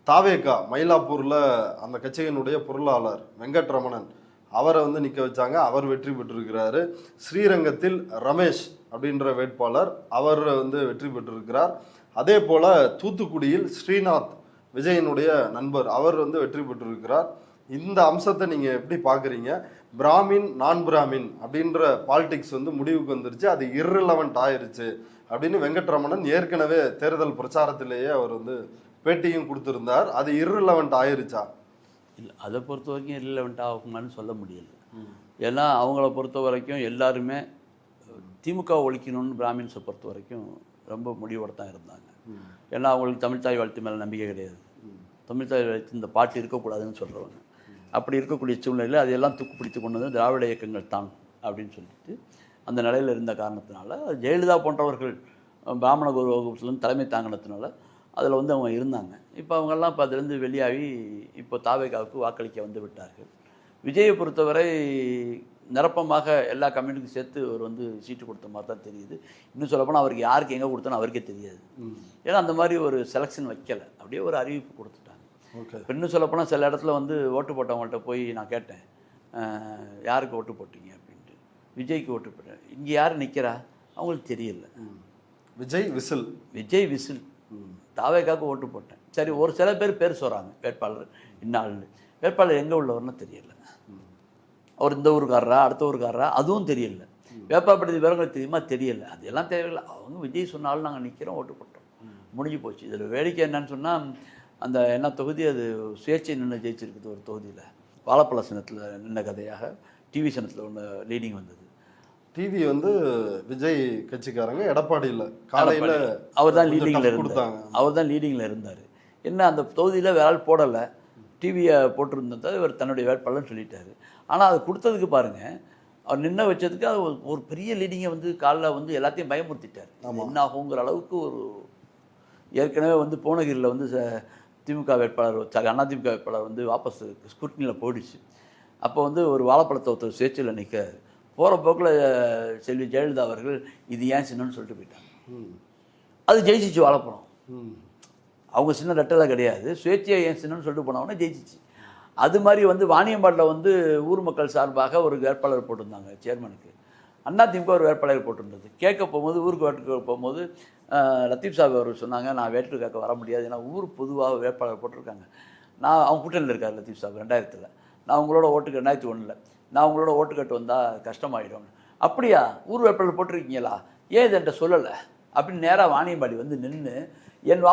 [SPEAKER 1] தாவேக்கா மயிலாப்பூரில் அந்த கட்சியினுடைய பொருளாளர் வெங்கட்ரமணன் அவரை வந்து நிற்க வச்சாங்க. அவர் வெற்றி பெற்றிருக்கிறாரு. ஸ்ரீரங்கத்தில் ரமேஷ் அப்படின்ற வேட்பாளர் அவர் வந்து வெற்றி பெற்றிருக்கிறார். அதே போல் தூத்துக்குடியில் ஸ்ரீநாத் விஜயனுடைய நண்பர் அவர் வந்து வெற்றி பெற்றிருக்கிறார். இந்த அம்சத்தை நீங்கள் எப்படி பார்க்குறீங்க? பிராமின் நான் பிராமின் அப்படின்ற பாலிடிக்ஸ் வந்து முடிவுக்கு வந்துருச்சு, அது இர்ரிலவெண்ட் ஆயிருச்சு அப்படின்னு வெங்கட்ரமணன் ஏற்கனவே தேர்தல் பிரச்சாரத்திலேயே அவர் வந்து பேட்டியும் கொடுத்துருந்தார். அது இர்ரிலவெண்ட் ஆயிருச்சா?
[SPEAKER 2] இல்லை, அதை பொறுத்த வரைக்கும் இர்ரிலவெண்ட் ஆகுமான்னு சொல்ல முடியல. ஏன்னா அவங்கள பொறுத்த வரைக்கும் எல்லாருமே திமுக ஒழிக்கணும்னு பிராமின்ஸை பொறுத்த வரைக்கும் ரொம்ப முடிவோடு தான் இருந்தாங்க. ஏன்னா அவங்களுக்கு தமிழ்தாய் வாழ்த்து மேலே நம்பிக்கை கிடையாது. தமிழ்தாய் வாழ்த்து இந்த பாட்டு இருக்கக்கூடாதுன்னு சொல்கிறவங்க. அப்படி இருக்கக்கூடிய சூழ்நிலையில் அதையெல்லாம் தூக்கு பிடித்து கொண்டு வந்து திராவிட இயக்கங்கள் தான் அப்படின்னு சொல்லிட்டு அந்த நிலையில் இருந்த காரணத்தினால, ஜெயலலிதா போன்றவர்கள் பிராமண குரு வகுப்புலேருந்து தலைமை தாங்கினதுனால அதில் வந்து அவங்க இருந்தாங்க. இப்போ அவங்கெல்லாம் இப்போ அதுலேருந்து வெளியாகி இப்போ தாவேக்காவுக்கு வாக்களிக்க வந்து விட்டார்கள். விஜயை பொறுத்தவரை நிரப்பமாக எல்லா கம்யூனிட்டிக்கும் சேர்த்து அவர் வந்து சீட்டு கொடுத்த மாதிரி தான் தெரியுது. இன்னும் சொல்லப்போனால் அவருக்கு யாருக்கு எங்கே கொடுத்தானோ அவருக்கே தெரியாது. ஏன்னா அந்த மாதிரி ஒரு செலெக்ஷன் வைக்கலை, அப்படியே ஒரு அறிவிப்பு கொடுத்துட்டாங்க. இப்போ இன்னும் சொல்லப்போனால் சில இடத்துல வந்து ஓட்டு போட்டவங்கள்ட்ட போய் நான் கேட்டேன், யாருக்கு ஓட்டு போட்டீங்க அப்படின்ட்டு. விஜய்க்கு ஓட்டு போட்டேன். இங்கே யார் நிற்கிறா அவங்களுக்கு தெரியல. விஜய் விசில் தாவேக்காவுக்கு ஓட்டு போட்டேன். சரி, ஒரு சில பேர் சொல்கிறாங்க வேட்பாளர் இன்னாள், வேட்பாளர் எங்கே உள்ளவர்னு தெரியல. அவர் இந்த ஊருக்காரரா அடுத்த ஊருக்காரரா அதுவும் தெரியல. வேட்பாளர் விவரங்கள் தெரியுமா தெரியல. அதெல்லாம் தேவையில்லை. அவங்க விஜய் சொன்னாலும் நாங்கள் நிற்கிறோம், ஓட்டு போட்டோம், முடிஞ்சு போச்சு. இதில் வேடிக்கை என்னன்னு சொன்னால், அந்த என்ன தொகுதி அது சுயேட்சை நின்று ஜெயிச்சிருக்குது ஒரு தொகுதியில், வாழைப்பழ சின்னத்தில் நின்ன கதையாக டிவி சின்னத்தில் ஒன்று லீடிங் வந்தது.
[SPEAKER 1] டிவி வந்து விஜய் கட்சிக்காரங்க எடப்பாடியில் காலையில்
[SPEAKER 2] அவர் தான் லீடிங்கில் இருந்தார். என்ன அந்த தொகுதியில் வேற ஆள் போடலை, டிவியை போட்டிருந்ததை இவர் தன்னுடைய வேட்பாளர்னு சொல்லிட்டாரு. ஆனால் அது கொடுத்ததுக்கு பாருங்கள், அவர் நின்று வச்சதுக்கு அது ஒரு பெரிய லீடிங்கை வந்து காலில் வந்து எல்லாத்தையும் பயமுறுத்திட்டார். என்ன ஆகுங்கிற அளவுக்கு ஒரு ஏற்கனவே வந்து பூனகிரியில் வந்து திமுக வேட்பாளர் அதிமுக வேட்பாளர் வந்து வாபஸ் ஸ்கூட்னியில் போயிடுச்சு. அப்போ வந்து ஒரு வாழைப்பழத்தை ஒருத்தர் சுயேட்சையில் நிற்க போகிற போக்கில் செல்வி ஜெயலலிதா அவர்கள் இது ஏன் சின்னன்னு சொல்லிட்டு போயிட்டாங்க. அது ஜெயிச்சிச்சு வாழைப்பழம். அவங்க சின்ன ரெட்டெல்லாம் கிடையாது, சுயேட்சையை ஏன் சின்னன்னு சொல்லிட்டு போனவொன்னே ஜெயிச்சிச்சு. அது மாதிரி வந்து வாணியம்பாடில் வந்து ஊர் மக்கள் சார்பாக ஒரு வேட்பாளர் போட்டிருந்தாங்க சேர்மனுக்கு. அதிமுக ஒரு வேட்பாளர் போட்டிருந்தது. கேட்க போகும்போது, ஊருக்கு வேட்பு போகும்போது லத்தீப் சாஹிப் அவர் சொன்னாங்க, நான் வேட்பு கேட்க வர முடியாது, ஏன்னா ஊர் பொதுவாக வேட்பாளர் போட்டிருக்காங்க. நான் அவங்க கூட்டணியில் இருக்கார் லத்தீப் சாஹிப் 2000, நான் உங்களோட ஓட்டுக்கு 2001, நான் உங்களோட ஓட்டு கட்டு வந்தால் கஷ்டமாயிடும். அப்படியா, ஊர் வேட்பாளர் போட்டிருக்கீங்களா, ஏன் இது என்கிட்ட சொல்லலை அப்படின்னு நேராக வாணியம்பாடி வந்து நின்று என்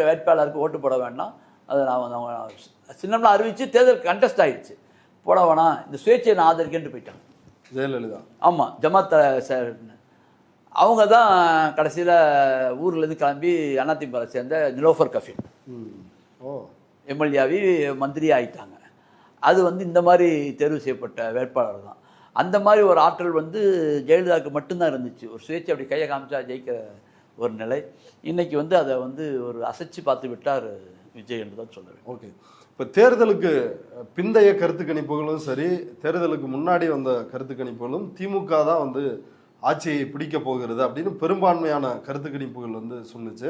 [SPEAKER 2] வேட்பாளருக்கு ஓட்டு போட வேண்டாம், அதை நான் சின்னம்லாம் அறிவித்து தேர்தல் கண்டெஸ்ட் ஆகிடுச்சு, போட வேணாம், இந்த சுயேட்சையை நான் ஆதரிக்கேன்ட்டு போயிட்டாங்க
[SPEAKER 1] ஜெயலலிதா.
[SPEAKER 2] ஆமாம், ஜமாத் சார்னு அவங்க தான் கடைசியில் ஊர்லேருந்து கிளம்பி அதிமுக சேர்ந்த நிலோஃபர் கஃபீல் எம்எல்ஏவி மந்திரி ஆகிட்டாங்க. அது வந்து இந்த மாதிரி தேர்வு செய்யப்பட்ட வேட்பாளர் தான். அந்த மாதிரி ஒரு ஆற்றல் வந்து ஜெயலலிதாவுக்கு மட்டும்தான் இருந்துச்சு. ஒரு சுயேட்சை அப்படி கையை காமிச்சா ஜெயிக்கிற ஒரு நிலை. இன்றைக்கி வந்து அதை வந்து ஒரு அசைச்சு பார்த்து விட்டார் விஜய் என்று தான் சொல்லுவேன்.
[SPEAKER 1] ஓகே, இப்போ தேர்தலுக்கு பிந்தைய கருத்து கணிப்புகளும் சரி, தேர்தலுக்கு முன்னாடி வந்த கருத்து கணிப்புகளும் திமுக தான் வந்து ஆட்சியை பிடிக்க போகிறது அப்படின்னு பெரும்பான்மையான கருத்து கணிப்புகள் வந்து சொன்னுச்சு.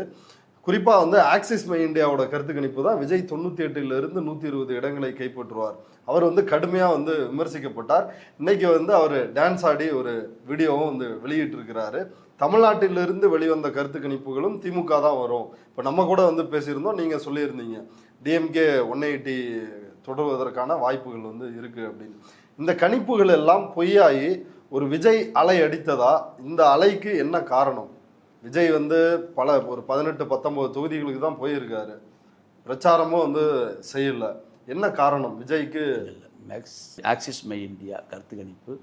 [SPEAKER 1] குறிப்பாக வந்து ஆக்சிஸ் மை இந்தியாவோட கருத்து கணிப்பு தான் விஜய் 98 120 இடங்களை கைப்பற்றுவார். அவர் வந்து கடுமையாக வந்து விமர்சிக்கப்பட்டார். இன்னைக்கு வந்து அவர் டான்ஸ் ஆடி ஒரு வீடியோவும் வந்து வெளியிட்டிருக்கிறாரு. தமிழ்நாட்டிலிருந்து வெளிவந்த கருத்து கணிப்புகளும் திமுக தான் வரும். இப்போ நம்ம கூட வந்து பேசியிருந்தோம், நீங்கள் சொல்லியிருந்தீங்க டிஎம்கே 180 தொடர்வதற்கான வாய்ப்புகள் வந்து இருக்கு அப்படின்னு. இந்த கணிப்புகள் எல்லாம் பொய்யாகி ஒரு விஜய் அலை அடித்ததா? இந்த அலைக்கு என்ன காரணம்? விஜய் வந்து ஒரு 18-19 தொகுதிகளுக்கு தான் போயிருக்காரு, பிரச்சாரமும் வந்து செய்யல. என்ன காரணம் விஜய்க்கு?
[SPEAKER 2] ஆக்சிஸ் மை இந்தியா கருத்து கணிப்பு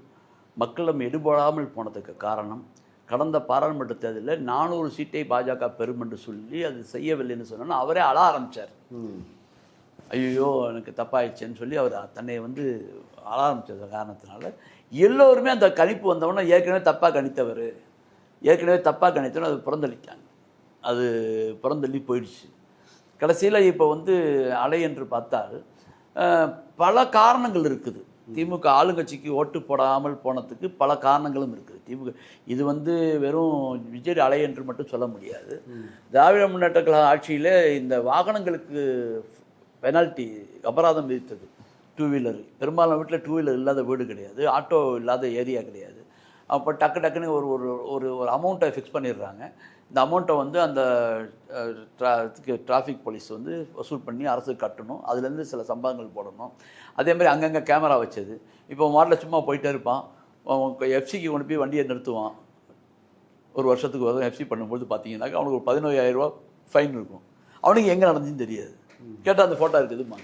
[SPEAKER 2] மக்களிடம் எடுபடாமல் போனதுக்கு காரணம், கடந்த பாராளுமன்ற தேர்தலில் 400 சீட்டை பாஜக பெறும் என்று சொல்லி அது செய்யவில்லைன்னு சொன்னோன்னா அவரே அழ ஆரம்பித்தார். ஐயோ எனக்கு தப்பாயிடுச்சேன்னு சொல்லி அவர் தன்னை வந்து அழ ஆரம்பித்தது காரணத்தினால எல்லோருமே அந்த கணிப்பு வந்தவொடனே ஏற்கனவே தப்பாக கணித்தோன்னு அது புறந்தளிட்டாங்க. அது புறந்தள்ளி போயிடுச்சு. கடைசியில் இப்போ வந்து அலை என்று பார்த்தால் பல காரணங்கள் இருக்குது. திமுக ஆளுங்கட்சிக்கு ஓட்டு போடாமல் போனதுக்கு பல காரணங்களும் இருக்குது. திமுக இது வந்து வெறும் விஜய் அலை என்று மட்டும் சொல்ல முடியாது. திராவிட முன்னேற்ற கழக ஆட்சியில் இந்த வாகனங்களுக்கு பெனால்ட்டி அபராதம் விதித்தது. 2 வீலர் பெரும்பாலான வீட்டில் 2 வீலர் இல்லாத வீடு கிடையாது, ஆட்டோ இல்லாத ஏரியா கிடையாது. அப்போ டக்குன்னு ஒரு ஒரு ஒரு ஒரு அமௌண்ட்டை ஃபிக்ஸ் பண்ணிடுறாங்க. இந்த அமௌண்ட்டை வந்து அந்த டிராஃபிக் போலீஸ் வந்து வசூல் பண்ணி அரசுக்கு கட்டணும். அதுலேருந்து சில சம்பளங்கள் போடணும். அதேமாதிரி அங்கங்கே கேமரா வச்சது. இப்போ மாடலில் சும்மா போயிட்டே இருப்பான், எஃப்சிக்கு கொண்டு போய் வண்டியை நிறுத்துவான். ஒரு வருஷத்துக்கு வரும் எஃப்சி பண்ணும்போது பார்த்தீங்கன்னாக்கா அவனுக்கு ஒரு 15,000 ரூபா ஃபைன் இருக்கும். அவனுக்கு எங்கே நடந்துன்னு தெரியாது. கேட்டால் அந்த ஃபோட்டோ இருக்குதுமா,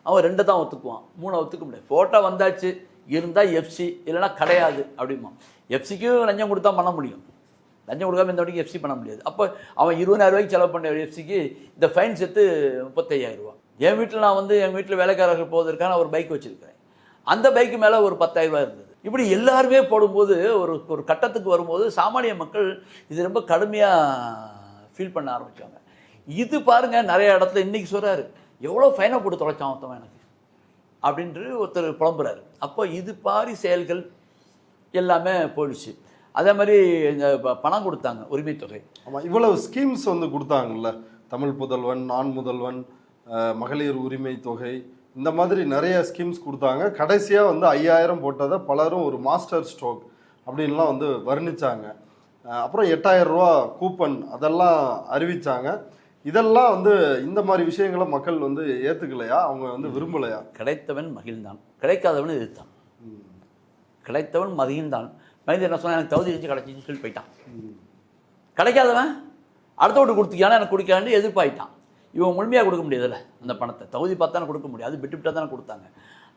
[SPEAKER 2] அவன் 2 தான் ஒத்துக்குவான், 3 ஒத்துக்க முடியாது. ஃபோட்டோ வந்தாச்சு இருந்தால் எஃப்சி, இல்லைனா கிடையாது அப்படிமா. எஃப்சிக்கும் லஞ்சம் கொடுத்தா பண்ண முடியும், லஞ்சம் கொடுக்காம இந்த வரைக்கும் எஃப்சி பண்ண முடியாது. அப்போ அவன் 20,000 ரூபாய்க்கு செலவு பண்ண எஃப்சிக்கு இந்த ஃபைன் சேர்த்து 35,000 ரூபா. என் வீட்டில் நான் வந்து என் வீட்டில் வேலைக்காரர்கள் போவதற்கான ஒரு பைக் வச்சுருக்கிறேன். அந்த பைக்கு மேலே ஒரு 10,000 ரூபா இருந்தது. இப்படி எல்லாருமே போடும்போது ஒரு கட்டத்துக்கு வரும்போது சாமானிய மக்கள் இது ரொம்ப கடுமையாக ஃபீல் பண்ண ஆரம்பித்தாங்க. இது பாருங்கள் நிறைய இடத்துல இன்றைக்கி சொல்கிறாரு, எவ்வளோ ஃபைனை போட்டு தொலைச்சான் மொத்தமாக எனக்கு அப்படின்ட்டு ஒருத்தர் புலம்புறாரு. அப்போ இது பாரி செயல்கள் எல்லாமே போயிடுச்சு. அதே மாதிரி இந்த பணம் கொடுத்தாங்க, உரிமை தொகை.
[SPEAKER 1] ஆமாம், இவ்வளவு ஸ்கீம்ஸ் வந்து கொடுத்தாங்கல்ல, தமிழ் புதல்வன், நான் முதல்வன், மகளிர் உரிமை தொகை, இந்த மாதிரி நிறைய ஸ்கீம்ஸ் கொடுத்தாங்க. கடைசியாக வந்து 5,000 போட்டதை பலரும் ஒரு மாஸ்டர் ஸ்ட்ரோக் அப்படின்லாம் வந்து வர்ணித்தாங்க. அப்புறம் 8,000 ரூபா கூப்பன் அதெல்லாம் அறிவித்தாங்க. இதெல்லாம் வந்து இந்த மாதிரி விஷயங்களை மக்கள் வந்து ஏற்றுக்கலையா, அவங்க வந்து விரும்பலையா?
[SPEAKER 2] கிடைத்தவன் மகிழ்ந்தான், கிடைக்காதவன் எதிர்த்தான். கிடைத்தவன் மகிழ்ந்தான். மகிழ்ந்து என்ன சொன்னால் எனக்கு தகுதி இருந்துச்சு கிடைச்சின்னு சொல்லி போயிட்டான். கிடைக்காதவன் அடுத்த வீட்டு கொடுத்துக்கான எனக்கு கொடுக்கான்னு எதிர்ப்பாயிட்டான். இவன் முழுமையாக கொடுக்க முடியாதுல்ல அந்த பணத்தை, தகுதி பார்த்தானே கொடுக்க முடியாது, விட்டு விட்டால் தானே கொடுத்தாங்க.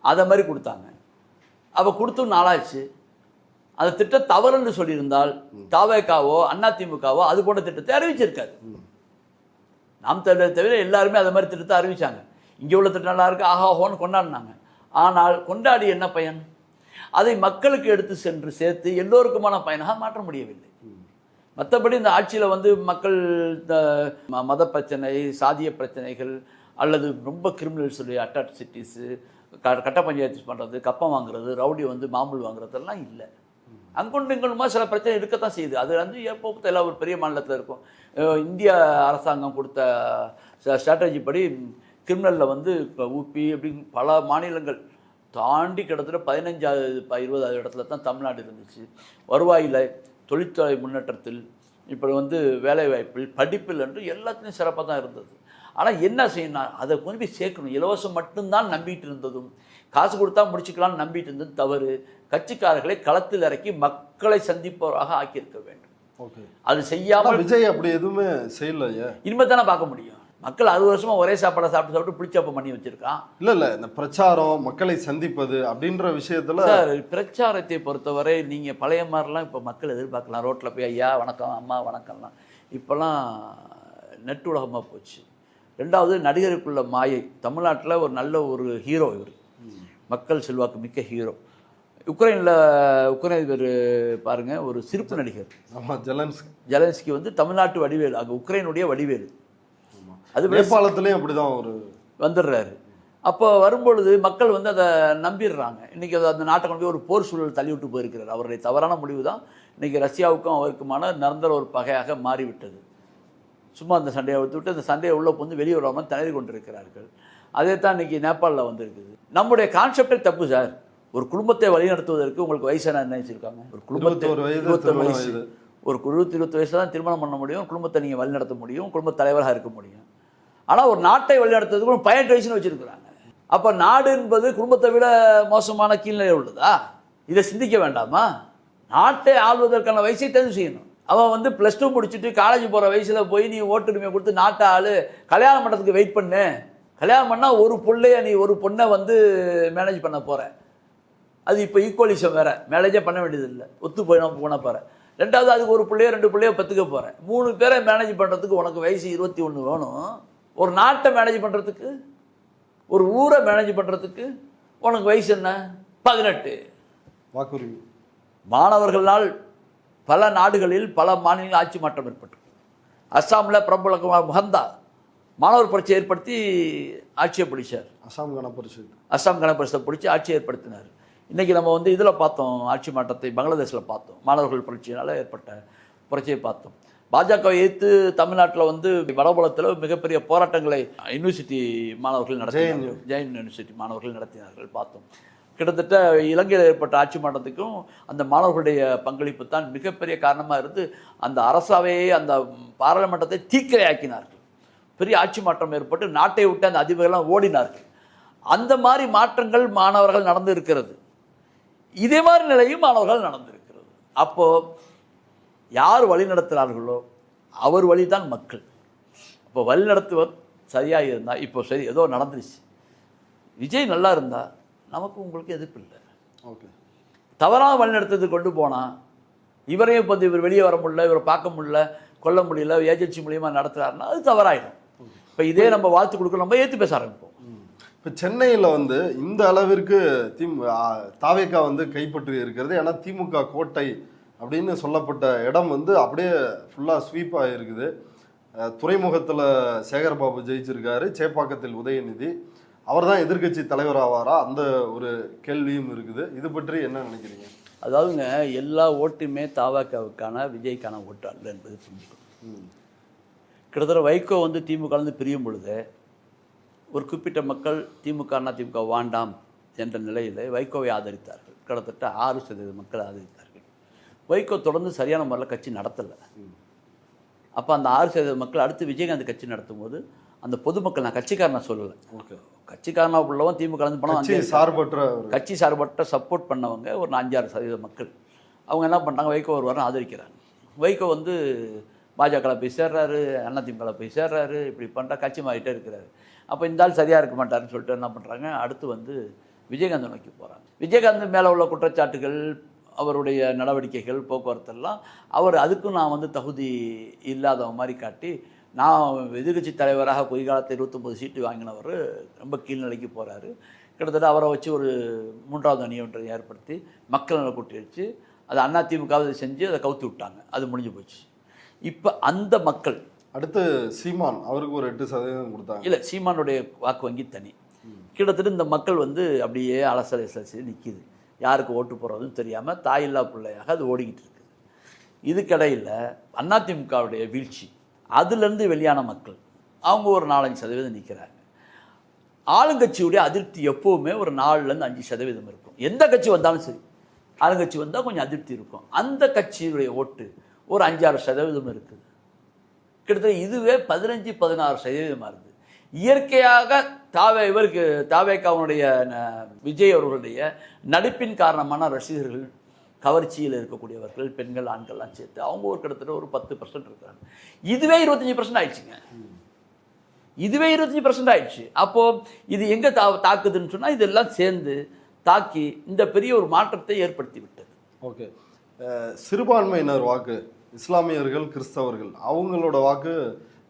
[SPEAKER 2] அதை மாதிரி கொடுத்தாங்க. அப்போ கொடுத்தும் நாளாச்சு. அந்த திட்டம் தவறுன்னு சொல்லியிருந்தால் தாவேகாவோ அதிமுகவோ அது போன்ற திட்டத்தை அறிவிச்சிருக்காரு. நாம் தவிர எல்லாருமே அதை மாதிரி திட்டத்தை அறிவிச்சாங்க. இங்கே உள்ள திட்டம் நல்லா இருக்குது, ஆஹாஹோன்னு கொண்டாடினாங்க. ஆனால் கொண்டாடி என்ன பயன்? அதை மக்களுக்கு எடுத்து சென்று சேர்த்து எல்லோருக்குமான பயனாக மாற்ற முடியவில்லை. மற்றபடி இந்த ஆட்சியில் வந்து மக்கள் இந்த மத பிரச்சனை, சாதிய பிரச்சனைகள் அல்லது ரொம்ப கிரிமினல்ஸுடைய அட்ராசிட்டிஸு, கட்ட பஞ்சாயத்து பண்ணுறது, கப்பம் வாங்குறது, ரவுடி வந்து மாமூல் வாங்குறதெல்லாம் இல்லை. அங்கொண்டு இங்கொண்டுமா சில பிரச்சனை இருக்கத்தான் செய்யுது. அது வந்து எப்போ எல்லாம் ஒரு பெரிய மாநிலத்தில் இருக்கும். இந்திய அரசாங்கம் கொடுத்த ஸ்ட்ராட்டஜி படி கிரிமினலில் வந்து இப்போ ஊபி அப்படின்னு பல மாநிலங்கள் தாண்டி கிட்டத்தட்ட 15-20 இடத்துல தான் தமிழ்நாடு இருந்துச்சு. வருவாயில், தொழிற்துறை முன்னேற்றத்தில், இப்போ வந்து வேலைவாய்ப்பில், படிப்பில் என்று எல்லாத்துலேயும் சிறப்பாக தான் இருந்தது. ஆனால் என்ன செய்யணும், அதை கொண்டு போய் சேர்க்கணும். இலவசம் மட்டும்தான் நம்பிட்டு இருந்ததும், காசு கொடுத்தா முடிச்சுக்கலாம்னு நம்பிட்டு இருந்தது தவறு. கட்சிக்காரர்களை களத்தில் இறக்கி மக்களை சந்திப்பவராக ஆக்கியிருக்க வேண்டும். அது செய்யாமல்
[SPEAKER 1] விஜய் அப்படி எதுவுமே செய்யலையே.
[SPEAKER 2] இனிமே தானே பார்க்க முடியும். மக்கள் 60 வருஷமா ஒரே சாப்பாடை சாப்பிட்டு புளிச்சாப்பம் பண்ணி வச்சிருக்கான்.
[SPEAKER 1] இல்லை இந்த பிரச்சாரம், மக்களை சந்திப்பது அப்படின்ற விஷயத்துல
[SPEAKER 2] சார், பிரச்சாரத்தை பொறுத்தவரை நீங்கள் பழைய மாதிரிலாம் இப்போ மக்கள் எதிர்பார்க்கலாம். ரோட்டில் போய் ஐயா வணக்கம், அம்மா வணக்கம்லாம். இப்போல்லாம் நெட் உலகமாக போச்சு. 2வது நடிகருக்குள்ள மாயை. தமிழ்நாட்டில் ஒரு நல்ல ஒரு ஹீரோ இவர், மக்கள் செல்வாக்கு மிக்க ஹீரோ. உக்ரைன் இவர் பாருங்கள், ஒரு சிரிப்பு நடிகர்.
[SPEAKER 1] ஆமாம்,
[SPEAKER 2] ஜெலன்ஸ்கி வந்து தமிழ்நாட்டு வடிவேலு, அங்கே உக்ரைனுடைய வடிவேலு.
[SPEAKER 1] அது நேபாளத்துலேயும் அப்படிதான் ஒரு
[SPEAKER 2] வந்துடுறாரு. அப்போ வரும்பொழுது மக்கள் வந்து அதை நம்பிடுறாங்க. இன்றைக்கி அந்த நாட்டை கொண்டு போய் ஒரு போர் சூழல் தள்ளி விட்டு போயிருக்கிறார். அவருடைய தவறான முடிவு தான் இன்றைக்கி ரஷ்யாவுக்கும் அவருக்குமான நிரந்தர ஒரு பகையாக மாறிவிட்டது. சும்மா அந்த சண்டையை விட்டு அந்த சண்டையை உள்ளே வந்து வெளியே வராமல் திணறி கொண்டிருக்கிறார்கள். அதே தான் இன்றைக்கி நேபாளில் வந்திருக்குது. நம்முடைய கான்செப்டே தப்பு சார். ஒரு குடும்பத்தை வழிநடத்துவதற்கு உங்களுக்கு வயசான நினைச்சிருக்காங்க. ஒரு குடும்பத்தை 21 வயசு, ஒரு 20 வயசு தான் திருமணம் பண்ண முடியும், குடும்பத்தை நீங்கள் வழிநடத்த முடியும், குடும்ப தலைவராக இருக்க முடியும். ஆனால் ஒரு நாட்டை வழிநடத்துறதுக்கு 18 வயசுன்னு வச்சுருக்கிறாங்க. அப்போ நாடு என்பது குடும்பத்தை விட மோசமான கீழ்நிலை உள்ளதா? இதை சிந்திக்க வேண்டாமா? நாட்டை ஆள்வதற்கான வயசை தேர்வு செய்யணும். அவன் வந்து +2 முடிச்சுட்டு காலேஜ் போகிற வயசில் போய் நீ ஓட்டுரிமை கொடுத்து நாட்டை ஆளு, கல்யாணம் பண்ணுறதுக்கு வெயிட் பண்ணு. கல்யாணம் பண்ணால் ஒரு பிள்ளைய நீ ஒரு பொண்ணை வந்து மேனேஜ் பண்ண போகிற. அது இப்போ ஈக்குவலிசம் வேறு, மேனேஜே பண்ண வேண்டியதில்லை, ஒத்து போய் போன போகிற. ரெண்டாவது அதுக்கு ஒரு பிள்ளையோ 2 பிள்ளையோ பெற்றுக்க போகிறேன். 3 பேரை மேனேஜ் பண்ணுறதுக்கு உனக்கு வயசு 21 வேணும். ஒரு நாட்டை மேனேஜ் பண்ணுறதுக்கு, ஒரு ஊரை மேனேஜ் பண்ணுறதுக்கு உனக்கு வயசு என்ன? 18.
[SPEAKER 1] வாக்குறுதி.
[SPEAKER 2] மாணவர்களால் பல நாடுகளில் பல மாநிலங்கள் ஆட்சி மாற்றம் ஏற்பட்டு, அஸ்ஸாமில் பிரபல மஹந்தா மாணவர் பரீட்சை ஏற்படுத்தி ஆட்சியை பிடிச்சார். அஸ்ஸாம் கணபரிஷத்தை பிடிச்சி ஆட்சியை ஏற்படுத்தினார். இன்றைக்கி நம்ம வந்து இதில் பார்த்தோம், ஆட்சி மாற்றத்தை பங்களாதேஷில் பார்த்தோம். மாணவர்கள் புரட்சியினால் ஏற்பட்ட புரட்சியை பார்த்தோம். பாஜகவை எதிர்த்து தமிழ்நாட்டில் வந்து வடபுலத்தில் மிகப்பெரிய போராட்டங்களை யூனிவர்சிட்டி மாணவர்கள் நடத்தினார்கள். ஜெயின் யூனிவர்சிட்டி மாணவர்கள் நடத்தினார்கள் பார்த்தோம். கிட்டத்தட்ட இலங்கையில் ஏற்பட்ட ஆட்சி மாற்றத்துக்கும் அந்த மாணவர்களுடைய பங்களிப்பு தான் மிகப்பெரிய காரணமாக இருந்து அந்த அரசாவையே, அந்த பாராளுமன்றத்தை தீக்கிரையாக்கினார்கள். பெரிய ஆட்சி மாற்றம் ஏற்பட்டு நாட்டை விட்டு அந்த அதிபர்கள்லாம் ஓடினார்கள். அந்த மாதிரி மாற்றங்கள் மாணவர்கள் நடந்து இருக்கிறது. இதே மாதிரி நிலையும் மாணவர்கள் நடந்திருக்கிறது. அப்போது யார் வழி நடத்துகிறார்களோ அவர் வழி தான் மக்கள். இப்போ வழி நடத்துவர் சரியாக இருந்தால், இப்போ சரி ஏதோ நடந்துருச்சு, விஜய் நல்லா இருந்தால் நமக்கு உங்களுக்கு எதிர்ப்பு இல்லை.
[SPEAKER 1] ஓகே,
[SPEAKER 2] தவறாக வழி நடத்துறது கொண்டு போனால் இவரையும் இப்போ இவர் வெளியே வர முடியல, இவரை பார்க்க முடியல, கொல்ல முடியல, ஏஜென்சி மூலியமாக நடத்துகிறாருன்னா அது தவறாயிடும். இப்போ இதே நம்ம வாழ்த்து கொடுக்க நம்ம ஏற்று பேச ஆரம்பிப்போம்.
[SPEAKER 1] இப்போ சென்னையில் வந்து இந்த அளவிற்கு தாவேகா வந்து கைப்பற்றி இருக்கிறது. ஏன்னா திமுக கோட்டை அப்படின்னு சொல்லப்பட்ட இடம் வந்து அப்படியே ஃபுல்லாக ஸ்வீப் ஆகிருக்குது. துறைமுகத்தில் சேகர்பாபு ஜெயிச்சிருக்காரு, சேப்பாக்கத்தில் உதயநிதி. அவர் தான் எதிர்கட்சி தலைவர் ஆவாரா? அந்த ஒரு கேள்வியும் இருக்குது. இது பற்றி என்ன நினைக்கிறீங்க?
[SPEAKER 2] அதாவதுங்க, எல்லா ஓட்டுமே தாவேகாவுக்கான விஜய்க்கான ஓட்டு அல்ல என்பது புரிஞ்சுக்கணும். கிட்டத்தட்ட வைகோ வந்து திமுகலேருந்து பிரியும் பொழுது ஒரு குறிப்பிட்ட மக்கள் திமுக அண்ணா திமுக வேண்டாம் என்ற நிலையில் வைகோவை ஆதரித்தார்கள். கிட்டத்தட்ட 6% மக்கள் ஆதரித்தார்கள். வைகோ தொடர்ந்து சரியான முறையில் கட்சி நடத்தலை. அப்போ அந்த 6% மக்கள் அடுத்து விஜயகாந்த் கட்சி நடத்தும் போது அந்த பொதுமக்கள், நான் கட்சிக்காரனை சொல்லலை,
[SPEAKER 1] ஓகே,
[SPEAKER 2] கட்சிக்காரனா உள்ளவன் திமுகலேருந்து போனால் கட்சி சார்பற்ற சப்போர்ட் பண்ணவங்க ஒரு 5-6% மக்கள், அவங்க என்ன பண்ணுறாங்க, வைகோ ஒருவாரம் ஆதரிக்கிறாங்க. வைகோ வந்து பாஜகவில் போய் சேர்றாரு, அதிமுகவில் போய் சேர்றாரு, இப்படி பண்ணுறா, கட்சி மாறிட்டே இருக்கிறாரு. அப்போ இந்த ஆள் சரியாக இருக்க மாட்டாருன்னு சொல்லிட்டு என்ன பண்ணுறாங்க, அடுத்து வந்து விஜயகாந்தை நோக்கி போகிறாங்க. விஜயகாந்த் மேலே உள்ள குற்றச்சாட்டுகள், அவருடைய நடவடிக்கைகள், போக்குவரத்தெல்லாம் அவர் அதுக்கும் நான் வந்து தகுதி இல்லாதவங்க மாதிரி காட்டி, நான் எதிர்கட்சி தலைவராக பொய்காலத்தில் 29 சீட்டு வாங்கினவர் ரொம்ப கீழ்நிலைக்கு போகிறாரு. கிட்டத்தட்ட அவரை வச்சு ஒரு 3வது அணி ஒன்றை ஏற்படுத்தி மக்கள் நல கூட்டி வச்சு அதை அதிமுகவை செஞ்சு அதை கவுத்து விட்டாங்க. அது முடிஞ்சு போச்சு. இப்போ அந்த மக்கள்
[SPEAKER 1] அடுத்து சீமான் அவருக்கு ஒரு 8% கொடுத்தாங்க.
[SPEAKER 2] இல்லை, சீமானுடைய வாக்கு வங்கி தனி. கிட்டத்தட்ட இந்த மக்கள் வந்து அப்படியே அலசலை நிற்கிது. யாருக்கு ஓட்டு போடுறதுன்னு தெரியாமல் தாயில்லா பிள்ளையாக அது ஓடிக்கிட்டு இருக்குது. இதுக்கிடையில் அதிமுகவுடைய வீழ்ச்சி, அதுலேருந்து வெளியான மக்கள் அவங்க ஒரு 4-5% நிற்கிறாங்க. ஆளுங்கட்சியுடைய அதிருப்தி எப்போவுமே ஒரு 4-5% இருக்கும். எந்த கட்சி வந்தாலும் சரி, ஆளுங்கட்சி வந்தால் கொஞ்சம் அதிருப்தி இருக்கும். அந்த கட்சியுடைய ஓட்டு ஒரு 5-6% இருக்குது. கிட்டத்தட்ட இதுவே 15-16% இருக்குது. இயற்கையாக தாவேகாவுடைய விஜய் அவர்களுடைய நடிப்பின் காரணமான ரசிகர்கள், கவர்ச்சியில் இருக்கக்கூடியவர்கள், பெண்கள், ஆண்கள்லாம் சேர்த்து அவங்க ஒரு கிட்டத்தட்ட ஒரு 10% இருக்கிறாங்க. இதுவே 25% ஆயிடுச்சுங்க. இதுவே 25% ஆயிடுச்சு. அப்போது இது எங்கே தாக்குதுன்னு சொன்னால் இதெல்லாம் சேர்ந்து தாக்கி இந்த பெரிய ஒரு மாற்றத்தை ஏற்படுத்தி விட்டது.
[SPEAKER 1] ஓகே, சிறுபான்மையினர் வாக்கு, இஸ்லாமியர்கள், கிறிஸ்தவர்கள், அவங்களோட வாக்கு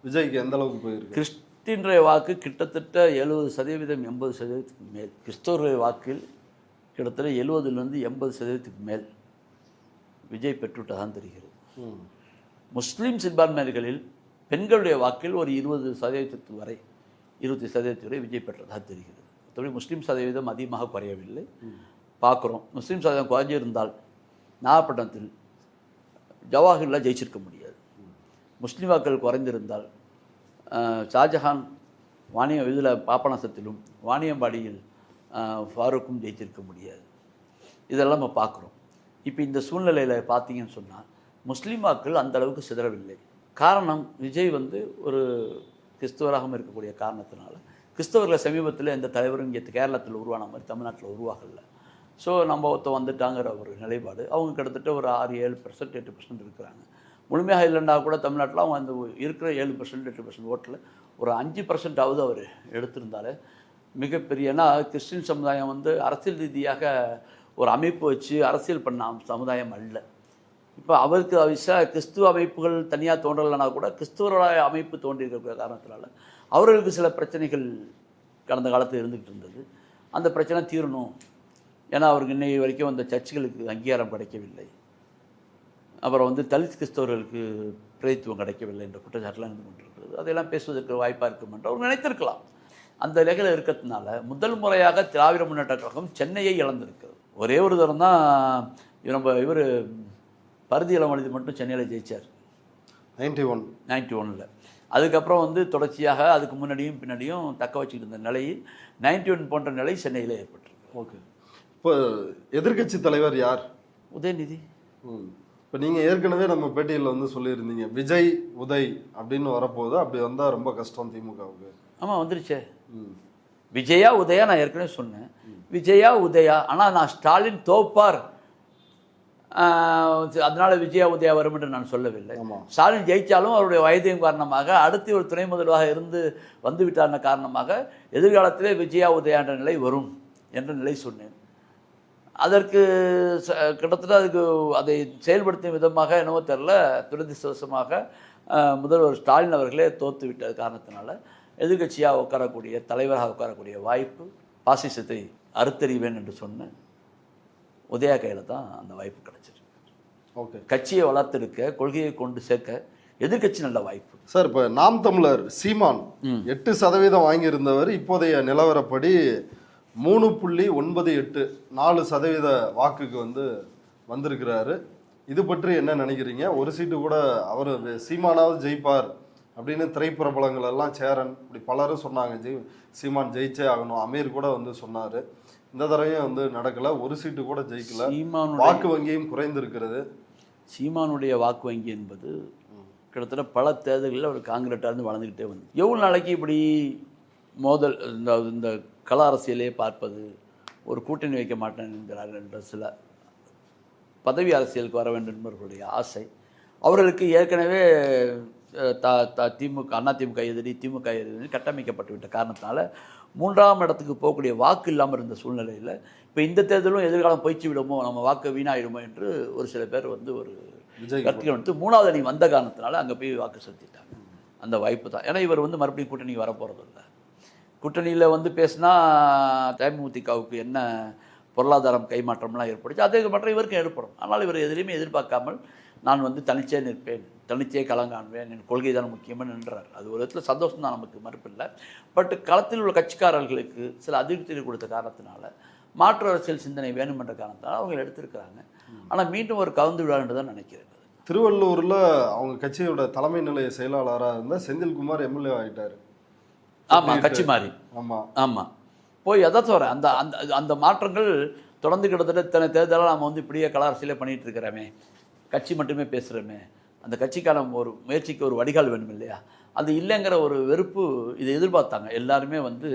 [SPEAKER 1] விஜய்க்கு எந்த அளவுக்கு போயிருக்கு?
[SPEAKER 2] கிறிஸ்டினுடைய வாக்கு கிட்டத்தட்ட 70%, 80%க்கு மேல். கிறிஸ்தவர்களுடைய வாக்கில் கிட்டத்தட்ட 70-லேருந்து 80%க்கு மேல் விஜய் பெற்றுவிட்டதான் தெரிகிறது. முஸ்லீம் சிறுபான்மையர்களில் பெண்களுடைய வாக்கில் ஒரு 20% வரை 20% வரை விஜய் பெற்றதாக தெரிகிறது. மற்றபடி முஸ்லீம் சதவீதம் அதிகமாக குறையவில்லை. பார்க்குறோம். முஸ்லீம் சதவீதம் குறைஞ்சிருந்தால் நாகப்பட்டினத்தில் ஜவாஹிரில் ஜெயிச்சிருக்க முடியாது. முஸ்லீம் வாக்கள் குறைந்திருந்தால் ஷாஜஹான் இதில் பாபநாசத்திலும் வாணியம்பாடியில் ஃபாரூக்கும் ஜெயிச்சிருக்க முடியாது. இதெல்லாம் நம்ம பார்க்குறோம். இப்போ இந்த சூழ்நிலையில் பார்த்தீங்கன்னு சொன்னால் முஸ்லீம் வாக்கள் அந்த அளவுக்கு சிதறவில்லை. காரணம், விஜய் வந்து ஒரு கிறிஸ்தவராகவும் இருக்கக்கூடிய காரணத்தினால கிறிஸ்தவர்களை சமீபத்தில் எந்த தலைவரும் இங்கே கேரளத்தில் உருவான மாதிரி தமிழ்நாட்டில் உருவாகலை. ஸோ நம்ம ஒருத்தர் வந்துட்டாங்கிற ஒரு நிலைப்பாடு. அவங்க கிட்டத்தட்ட ஒரு 6-7% 8% இருக்கிறாங்க. முழுமையாக இல்லைன்னா கூட தமிழ்நாட்டில் அவங்க அந்த இருக்கிற 7% 8% ஓட்டில் ஒரு 5%ஆவது அவர் எடுத்திருந்தாலே மிகப்பெரிய. ஏன்னா கிறிஸ்டின் சமுதாயம் வந்து அரசியல் ரீதியாக ஒரு அமைப்பு வச்சு அரசியல் பண்ண சமுதாயம் அல்ல. இப்போ அவருக்கு கிறிஸ்துவ அமைப்புகள் தனியாக தோன்றலைன்னா கூட கிறிஸ்துவரோட அமைப்பு தோன்றியிருக்கிற காரணத்தினால அவர்களுக்கு சில பிரச்சனைகள் கடந்த காலத்தில் இருந்துகிட்டு இருந்தது. அந்த பிரச்சனை தீரணும். ஏன்னா அவருக்கு இன்னை வரைக்கும் அந்த சர்ச்சுகளுக்கு அங்கீகாரம் கிடைக்கவில்லை. அப்புறம் வந்து தலித் கிறிஸ்தவர்களுக்கு பிரதித்துவம் கிடைக்கவில்லை என்ற குற்றச்சாட்டுலாம் இருந்து கொண்டிருக்கிறது. அதையெல்லாம் பேசுவதற்கு வாய்ப்பாக இருக்கும் என்று அவர் நினைத்திருக்கலாம். அந்த நிலையில் இருக்கிறதுனால முதல் முறையாக திராவிட முன்னேற்ற கழகம் சென்னையை இழந்திருக்கிறது. ஒரே ஒரு தரம் தான் இவர் பருதி இளமனிதி மட்டும் சென்னையில் ஜெயித்தார் 91. அதுக்கப்புறம் வந்து தொடர்ச்சியாக அதுக்கு முன்னாடியும் பின்னாடியும் தக்க வச்சுக்கிட்டு இருந்த நிலையில் 91 போன்ற நிலை சென்னையில் ஏற்பட்டிருக்கு.
[SPEAKER 1] ஓகே. இப்போ எதிர்க்கட்சி தலைவர் யார்?
[SPEAKER 2] உதயநிதி.
[SPEAKER 1] இப்போ நீங்கள் ஏற்கனவே நம்ம பேட்டியில் வந்து சொல்லியிருந்தீங்க விஜய் உதய் அப்படின்னு வரப்போகுது. அப்படி வந்தால் ரொம்ப கஷ்டம் திமுகவுக்கு.
[SPEAKER 2] ஆமாம், வந்துருச்சே. விஜயா உதயா நான் ஏற்கனவே சொன்னேன். விஜயா உதயா. ஆனால் நான் ஸ்டாலின் தோப்பார் அதனால விஜயா உதயா வரும் என்று நான் சொல்லவில்லை. ஸ்டாலின் ஜெயித்தாலும் அவருடைய வயதையும் காரணமாக அடுத்து ஒரு துணை முதல்வராக இருந்து வந்து விட்டார்ன காரணமாக எதிர்காலத்திலே விஜயா உதயா என்ற நிலை வரும் என்ற நிலை சொன்னேன். அதற்கு கிட்டத்தட்ட அதுக்கு அதை செயல்படுத்தும் விதமாக என்னவோ தெரில, துரதிர்ஷ்டவசமாக முதல்வர் ஸ்டாலின் அவர்களே தோற்று விட்டது காரணத்தினால எதிர்கட்சியாக உட்காரக்கூடிய தலைவராக உட்காரக்கூடிய வாய்ப்பு பாசிசத்தை அறுத்தறிவேன் என்று சொன்ன உதயா கையில் தான் அந்த வாய்ப்பு கிடைச்சிருக்கு.
[SPEAKER 1] ஓகே.
[SPEAKER 2] கட்சியை வளர்த்தெடுக்க, கொள்கையை கொண்டு சேர்க்க எதிர்கட்சி நல்ல வாய்ப்பு.
[SPEAKER 1] சார், இப்போ நாம் தமிழர் சீமான் 8% வாங்கியிருந்தவர் இப்போதைய நிலவரப்படி 3.98 4% வாக்குக்கு வந்து வந்திருக்கிறாரு. இது பற்றி என்ன நினைக்கிறீங்க? ஒரு சீட்டு கூட அவர் சீமானாவது ஜெயிப்பார் அப்படின்னு திரைப்பிரபலங்கள் எல்லாம் சேரன் இப்படி பலரும் சொன்னாங்க. சீமான் ஜெயிச்சே ஆகணும். அமீர் கூட வந்து சொன்னார். இந்த தடவையும் வந்து நடக்கலை. ஒரு சீட்டு கூட ஜெயிக்கல. வாக்கு வங்கியும் குறைந்திருக்கிறது.
[SPEAKER 2] சீமானுடைய வாக்கு வங்கி என்பது கிட்டத்தட்ட பல தேர்தல்களில் அவர் காங்கிரட்டாக வளர்ந்துக்கிட்டே வந்து எவ்வளோ நாளைக்கு இப்படி மோதல் இந்த கள அரசியலே பார்ப்பது, ஒரு கூட்டணி வைக்க மாட்டேன் என்கிறார்கள் என்ற சில பதவி அரசியலுக்கு வர வேண்டும் என்பவர்களுடைய ஆசை. அவர்களுக்கு ஏற்கனவே அதிமுக எதிரி, திமுக எதிரி கட்டமைக்கப்பட்டு விட்ட காரணத்தினால 3ஆம் இடத்துக்கு போகக்கூடிய வாக்கு இல்லாமல் இருந்த சூழ்நிலையில் இப்போ இந்த தேர்தலும் எதிர்காலம் போய்ச்சி விடுமோ, நம்ம வாக்கு வீணாயிடுமோ என்று ஒரு சில பேர் வந்து ஒரு கருத்துக்கள் வந்து 3வது அணி வந்த காரணத்தினால அங்கே போய் வாக்கு செலுத்திட்டாங்க. அந்த வாய்ப்பு தான். ஏன்னா இவர் வந்து மறுபடியும் கூட்டணி வரப்போகிறது இல்லை. கூட்டணியில் வந்து பேசினா தேமுதிகவுக்கு என்ன பொருளாதாரம் கைமாற்றம்லாம் ஏற்படுச்சு, அதே மாற்றம் இவருக்கும் ஏற்படும். ஆனால் இவர் எதிலையுமே எதிர்பார்க்காமல் நான் வந்து தனிச்சே நிற்பேன், தனிச்சே களங்காண்பேன், என் கொள்கை தான் முக்கியமாக நின்றார். அது ஒரு விதத்தில் சந்தோஷம் தான், நமக்கு மறுப்பில்லை. பட் களத்தில் உள்ள கட்சிக்காரர்களுக்கு சில அதிருப்தி கொடுத்த காரணத்தினால மாற்று அரசியல் சிந்தனை வேணும் என்ற காரணத்தினால அவங்க எடுத்திருக்கிறாங்க. ஆனால் மீண்டும் ஒரு கலந்து விழா என்று தான் நினைக்கிறேன்.
[SPEAKER 1] திருவள்ளூரில் அவங்க கட்சியோட தலைமை நிலைய செயலாளராக இருந்தால் செந்தில்குமார் எம்எல்ஏ ஆகிட்டார்.
[SPEAKER 2] ஆமாம், கட்சி மாறி. ஆமாம், போய் எதை தவிர அந்த அந்த அந்த மாற்றங்கள் தொடர்ந்து கிட்டத்தட்ட இத்தனை தேர்தலாக நம்ம வந்து இப்படியே கள அரசியலே பண்ணிகிட்டு இருக்கிறோமே, கட்சி மட்டுமே பேசுகிறோமே, அந்த கட்சிக்கான ஒரு முயற்சிக்கு ஒரு வடிகால் வேணும் இல்லையா? அது இல்லைங்கிற ஒரு வெறுப்பு இதை எதிர்பார்த்தாங்க எல்லாருமே. வந்து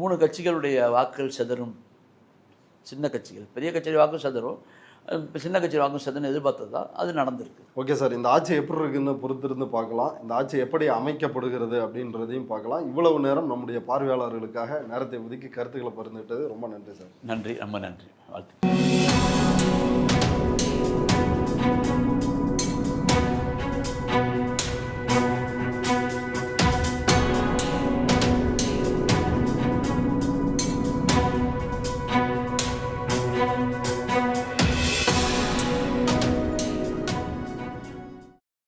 [SPEAKER 2] 3 கட்சிகளுடைய வாக்குகள் செதறும், சின்ன கட்சிகள், பெரிய கட்சி வாக்கு செதறும், சின்ன கட்சி வாக்கு செதறும் எதிர்பார்த்தது தான், அது நடந்திருக்கு.
[SPEAKER 1] ஓகே சார், இந்த ஆட்சி எப்படி இருக்குன்னு பொறுத்திருந்து பார்க்கலாம். இந்த ஆட்சி எப்படி அமைக்கப்படுகிறது அப்படின்றதையும் பார்க்கலாம். இவ்வளவு நேரம் நம்முடைய பார்வையாளர்களுக்காக நேரத்தை ஒதுக்கி கருத்துக்களை பகிர்ந்துட்டது ரொம்ப நன்றி சார்.
[SPEAKER 2] நன்றி, ரொம்ப நன்றி, வாழ்த்து.